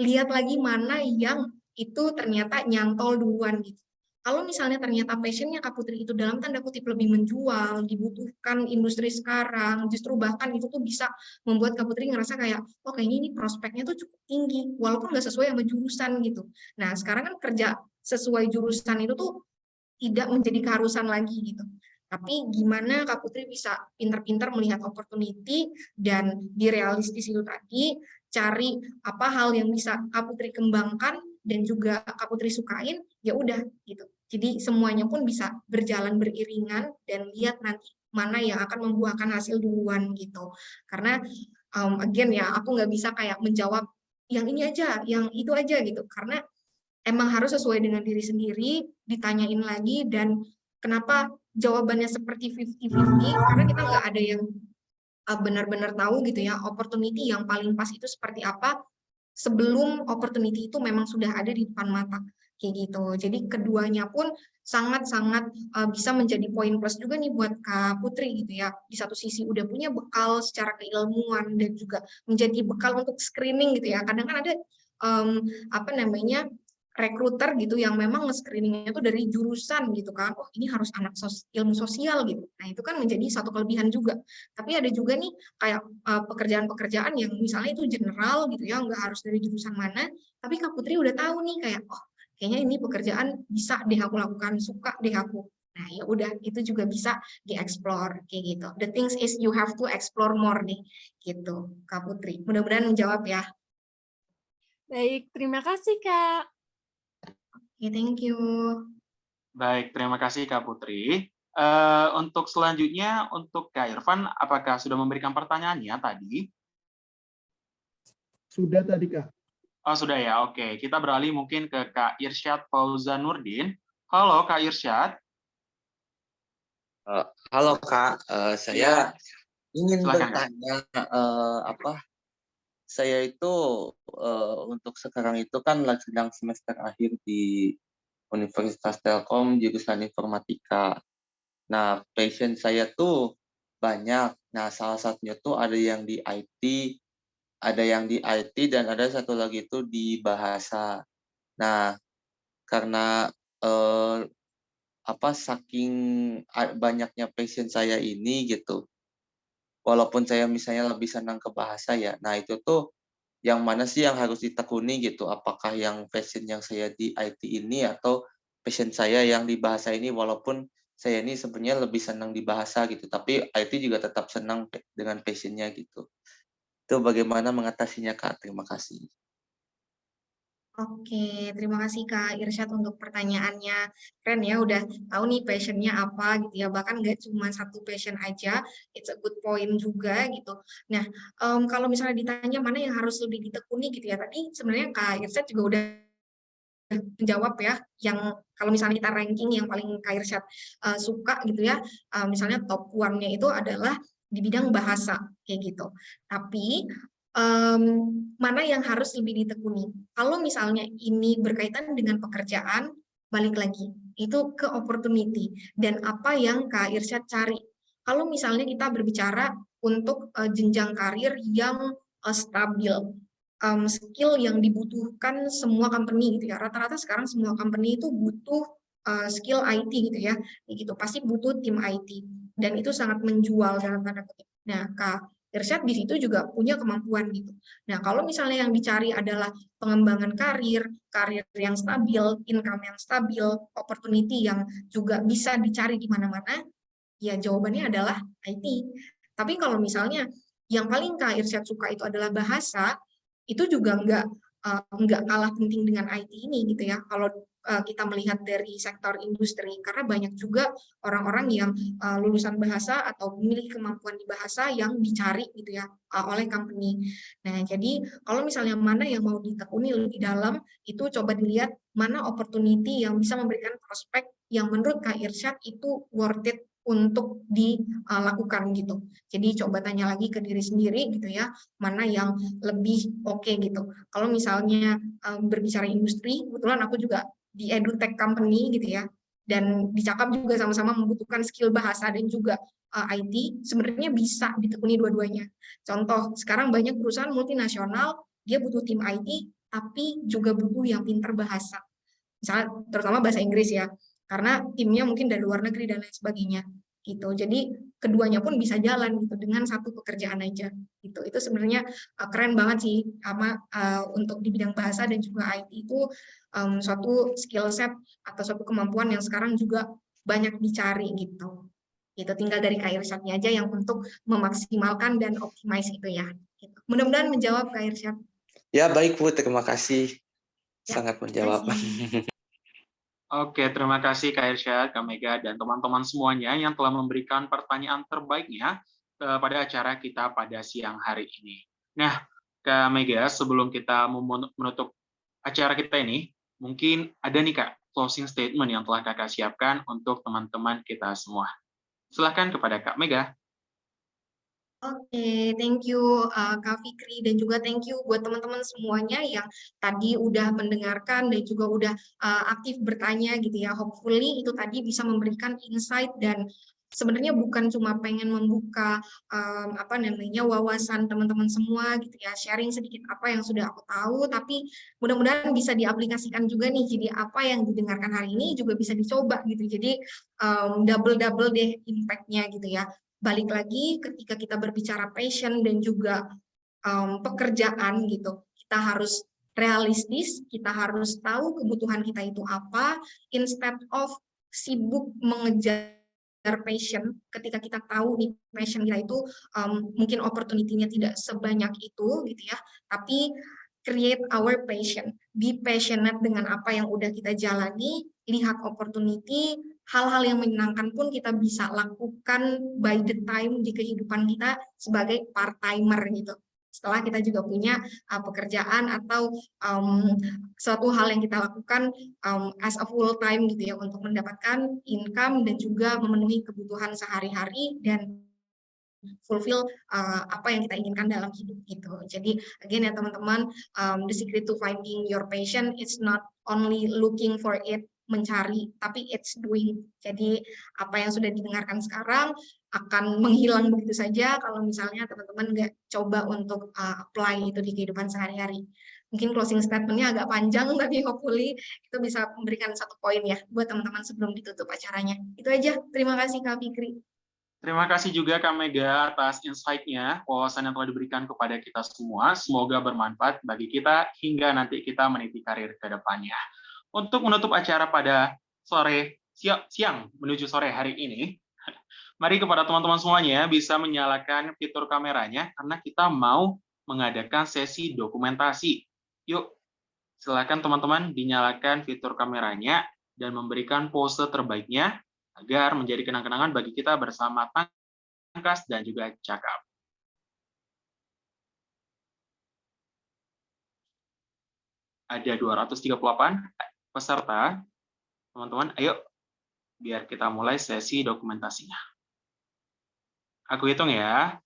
Lihat lagi mana yang itu ternyata nyantol duluan gitu. Kalau misalnya ternyata passionnya Kak Putri itu dalam tanda kutip lebih menjual, dibutuhkan industri sekarang, justru bahkan itu tuh bisa membuat Kak Putri ngerasa kayak, oh kayaknya ini prospeknya tuh cukup tinggi, walaupun nggak sesuai sama jurusan gitu. Nah sekarang kan kerja sesuai jurusan itu tuh tidak menjadi keharusan lagi gitu. Tapi gimana Kak Putri bisa pintar-pintar melihat opportunity dan di realistis itu tadi, cari apa hal yang bisa Kak Putri kembangkan dan juga Kak Putri sukain, ya udah gitu. Jadi semuanya pun bisa berjalan beriringan dan lihat nanti mana yang akan membuahkan hasil duluan gitu. Karena again ya, aku nggak bisa kayak menjawab yang ini aja, yang itu aja gitu. Karena emang harus sesuai dengan diri sendiri, ditanyain lagi, dan kenapa jawabannya seperti 50-50, karena kita nggak ada yang benar-benar tahu gitu ya, opportunity yang paling pas itu seperti apa, sebelum opportunity itu memang sudah ada di depan mata, kayak gitu. Jadi keduanya pun sangat-sangat bisa menjadi poin plus juga nih buat Kak Putri gitu ya. Di satu sisi udah punya bekal secara keilmuan dan juga menjadi bekal untuk screening gitu ya. Kadang kan ada apa namanya rekruter gitu yang memang nge-screeningnya itu dari jurusan gitu kan, oh ini harus anak ilmu sosial gitu. Nah itu kan menjadi satu kelebihan juga. Tapi ada juga nih kayak pekerjaan-pekerjaan yang misalnya itu general gitu ya, nggak harus dari jurusan mana, tapi Kak Putri udah tahu nih kayak, oh kayaknya ini pekerjaan bisa deh aku lakukan, suka deh aku. Nah ya udah itu juga bisa dieksplor kayak gitu. The things is you have to explore more nih gitu Kak Putri. Mudah-mudahan menjawab ya. Baik, terima kasih Kak. Oke, thank you. Baik, terima kasih Kak Putri. Untuk selanjutnya, untuk Kak Irfan, apakah sudah memberikan pertanyaannya tadi? Sudah tadi, Kak. Oh, sudah ya, oke. Kita beralih mungkin ke Kak Irsyad Fauzanurdin. Halo Kak Irsyad. Halo Kak, saya ingin Silakan, Kak. bertanya saya itu untuk sekarang itu kan lagi sedang semester akhir di Universitas Telkom jurusan informatika. Nah, passion saya tuh banyak. Nah, salah satunya tuh ada yang di IT, dan ada satu lagi itu di bahasa. Nah, karena saking banyaknya passion saya ini gitu, walaupun saya misalnya lebih senang ke bahasa ya, nah itu tuh yang mana sih yang harus ditekuni gitu, apakah yang passion yang saya di IT ini atau passion saya yang di bahasa ini, walaupun saya ini sebenarnya lebih senang di bahasa gitu, tapi IT juga tetap senang dengan passionnya gitu. Itu bagaimana mengatasinya Kak? Terima kasih. Oke, terima kasih Kak Irsyad untuk pertanyaannya. Keren ya, udah tahu nih passionnya apa gitu ya. Bahkan nggak cuma satu passion aja, it's a good point juga gitu. Nah, kalau misalnya ditanya mana yang harus lebih ditekuni gitu ya, tadi sebenarnya Kak Irsyad juga udah menjawab ya, yang kalau misalnya kita ranking yang paling Kak Irsyad suka gitu ya, misalnya top one-nya itu adalah di bidang bahasa, kayak gitu. Tapi mana yang harus lebih ditekuni. Kalau misalnya ini berkaitan dengan pekerjaan, balik lagi, itu ke opportunity dan apa yang Kak Irsyad cari. Kalau misalnya kita berbicara untuk jenjang karir yang stabil, skill yang dibutuhkan semua company gitu ya. Rata-rata sekarang semua company itu butuh skill IT gitu ya. Gitu, pasti butuh tim IT dan itu sangat menjual dalam tanda kutip. Nah, Kak Irsyad di situ juga punya kemampuan gitu. Nah, kalau misalnya yang dicari adalah pengembangan karir yang stabil, income yang stabil, opportunity yang juga bisa dicari di mana-mana, ya jawabannya adalah IT. Tapi kalau misalnya yang paling Kak Irsyad suka itu adalah bahasa, itu juga nggak kalah penting dengan IT ini gitu ya. Kalau kita melihat dari sektor industri, karena banyak juga orang-orang yang lulusan bahasa atau memiliki kemampuan di bahasa yang dicari gitu ya oleh company. Nah, jadi kalau misalnya mana yang mau ditekuni lebih dalam, itu coba dilihat mana opportunity yang bisa memberikan prospek yang menurut Kak Irsyad itu worth it untuk dilakukan gitu. Jadi coba tanya lagi ke diri sendiri gitu ya, mana yang lebih oke gitu. Kalau misalnya berbicara industri, kebetulan aku juga di edutech company gitu ya, dan di Cakap juga sama-sama membutuhkan skill bahasa dan juga IT, sebenarnya bisa ditekuni dua-duanya. Contoh, sekarang banyak perusahaan multinasional, dia butuh tim IT, tapi juga butuh yang pintar bahasa. Misalnya, terutama bahasa Inggris ya, karena timnya mungkin dari luar negeri dan lain sebagainya. Gitu. Jadi keduanya pun bisa jalan gitu dengan satu pekerjaan aja. Gitu. Itu sebenarnya keren banget sih sama untuk di bidang bahasa dan juga IT itu suatu skill set atau suatu kemampuan yang sekarang juga banyak dicari gitu. Itu tinggal dari Kak Irsyadnya aja yang untuk memaksimalkan dan optimize itu ya. Gitu. Mudah-mudahan menjawab Kak Irsyad. Ya baik Bu, terima kasih. Ya, Sangat menjawab. Oke, terima kasih Kak Irsyad, Kak Mega, dan teman-teman semuanya yang telah memberikan pertanyaan terbaiknya pada acara kita pada siang hari ini. Nah, Kak Mega, sebelum kita menutup acara kita ini, mungkin ada nih Kak, closing statement yang telah Kakak siapkan untuk teman-teman kita semua. Silakan kepada Kak Mega. Oke, thank you Kak Fikri dan juga thank you buat teman-teman semuanya yang tadi udah mendengarkan dan juga udah aktif bertanya gitu ya. Hopefully itu tadi bisa memberikan insight dan sebenarnya bukan cuma pengen membuka wawasan teman-teman semua gitu ya, sharing sedikit apa yang sudah aku tahu, tapi mudah-mudahan bisa diaplikasikan juga nih. Jadi apa yang didengarkan hari ini juga bisa dicoba gitu. Jadi double deh impact-nya gitu ya. Balik lagi ketika kita berbicara passion dan juga pekerjaan gitu, kita harus realistis, kita harus tahu kebutuhan kita itu apa, instead of sibuk mengejar passion. Ketika kita tahu nih passion kita itu mungkin opportunity-nya tidak sebanyak itu gitu ya, tapi create our passion. Be passionate dengan apa yang udah kita jalani, lihat opportunity, hal-hal yang menyenangkan pun kita bisa lakukan by the time di kehidupan kita sebagai part-timer gitu. Setelah kita juga punya pekerjaan atau suatu hal yang kita lakukan as a full time gitu ya, untuk mendapatkan income dan juga memenuhi kebutuhan sehari-hari dan fulfill apa yang kita inginkan dalam hidup gitu. Jadi again ya teman-teman, the secret to finding your passion is not only looking for it, mencari, tapi it's doing. Jadi apa yang sudah didengarkan sekarang akan menghilang begitu saja kalau misalnya teman-teman nggak coba untuk apply itu di kehidupan sehari-hari. Mungkin closing statement-nya agak panjang, tapi hopefully itu bisa memberikan satu poin ya buat teman-teman sebelum ditutup acaranya. Itu aja. Terima kasih Kak Fikri. Terima kasih juga Kak Mega atas insight-nya, wawasan yang telah diberikan kepada kita semua. Semoga bermanfaat bagi kita hingga nanti kita meniti karir ke depannya. Untuk menutup acara pada siang menuju sore hari ini, mari kepada teman-teman semuanya bisa menyalakan fitur kameranya karena kita mau mengadakan sesi dokumentasi. Yuk, silakan teman-teman dinyalakan fitur kameranya dan memberikan pose terbaiknya agar menjadi kenang-kenangan bagi kita bersama Tangkas dan juga Cakap. Ada 238 peserta. Teman-teman, ayo biar kita mulai sesi dokumentasinya. Aku hitung ya.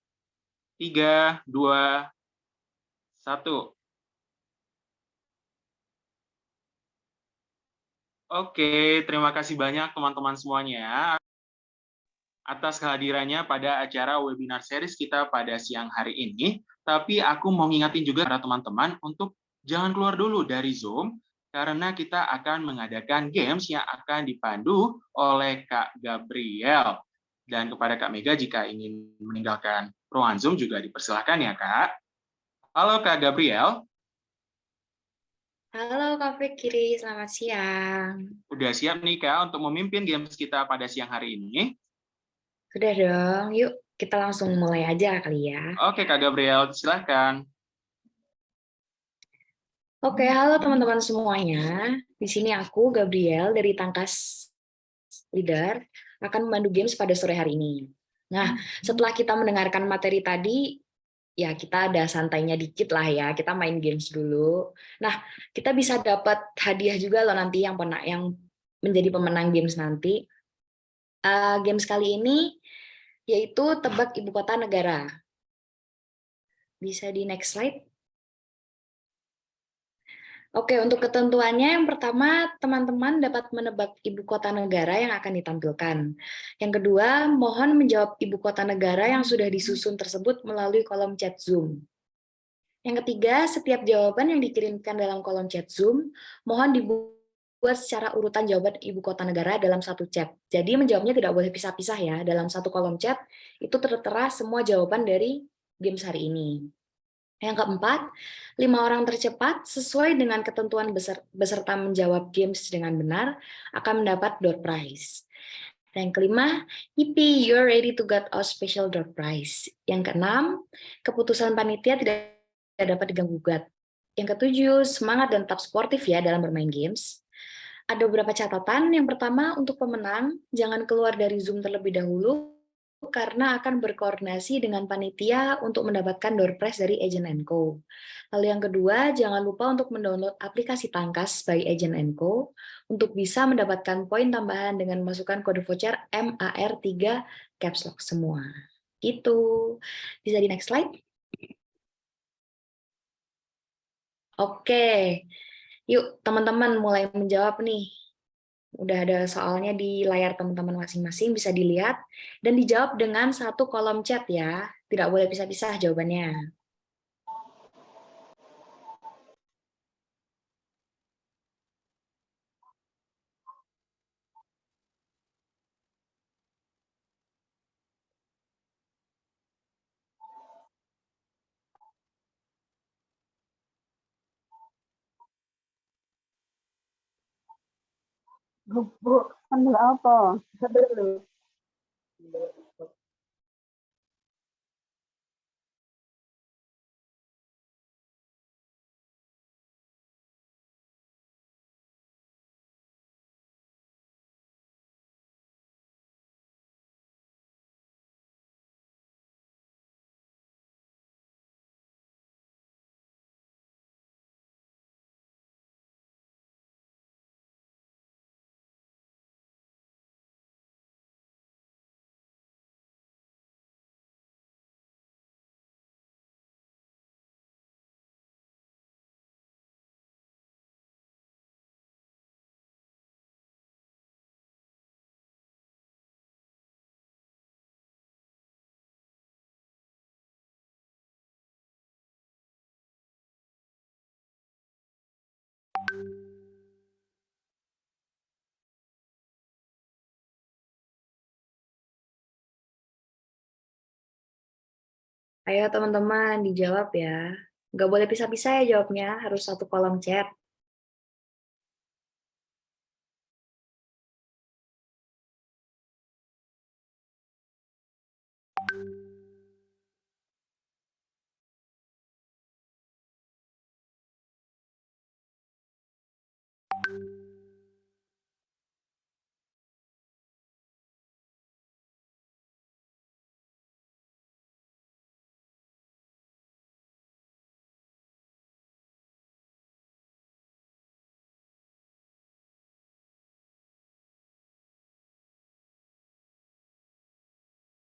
3, 2, 1. Oke, terima kasih banyak teman-teman semuanya atas kehadirannya pada acara webinar series kita pada siang hari ini. Tapi aku mau ngingatin juga para teman-teman untuk jangan keluar dulu dari Zoom, karena kita akan mengadakan games yang akan dipandu oleh Kak Gabriel. Dan kepada Kak Mega, jika ingin meninggalkan ruangan Zoom juga dipersilahkan ya, Kak. Halo, Kak Gabriel. Halo Kak Fikri, selamat siang. Udah siap nih, Kak, untuk memimpin games kita pada siang hari ini? Sudah dong, yuk kita langsung mulai aja kali ya. Oke, Kak Gabriel, silahkan. Oke, halo teman-teman semuanya. Di sini aku, Gabriel, dari Tangkas Leader, akan memandu games pada sore hari ini. Nah, setelah kita mendengarkan materi tadi, ya kita ada santainya dikit lah ya, kita main games dulu. Nah, kita bisa dapat hadiah juga loh nanti yang menjadi pemenang games nanti. Games kali ini yaitu tebak ibu kota negara. Bisa di next slide. Oke, untuk ketentuannya yang pertama, teman-teman dapat menebak ibu kota negara yang akan ditampilkan. Yang kedua, mohon menjawab ibu kota negara yang sudah disusun tersebut melalui kolom chat Zoom. Yang ketiga, setiap jawaban yang dikirimkan dalam kolom chat Zoom, mohon dibuat secara urutan jawaban ibu kota negara dalam satu chat. Jadi menjawabnya tidak boleh pisah-pisah ya, dalam satu kolom chat, itu tertera semua jawaban dari games hari ini. Yang keempat, 5 orang tercepat sesuai dengan ketentuan beserta menjawab games dengan benar akan mendapat door prize. Dan yang kelima, yippee, you're ready to get a special door prize. Yang keenam, keputusan panitia tidak dapat diganggu-gugat. Yang ketujuh, semangat dan tetap sportif ya dalam bermain games. Ada beberapa catatan. Yang pertama, untuk pemenang, jangan keluar dari Zoom terlebih dahulu karena akan berkoordinasi dengan panitia untuk mendapatkan door prize dari Agent & Co. Lalu yang kedua, jangan lupa untuk mendownload aplikasi Tangkas by Agent & Co. untuk bisa mendapatkan poin tambahan dengan masukkan kode voucher MAR3 caps lock semua. Gitu. Bisa di next slide? Oke. Yuk, teman-teman mulai menjawab nih. Udah ada soalnya di layar teman-teman masing-masing, bisa dilihat. Dan dijawab dengan satu kolom chat ya. Tidak boleh pisah-pisah jawabannya. Bu, ambil apa? Ayo teman-teman dijawab ya. Nggak boleh pisah-pisah ya jawabnya, harus satu kolom chat.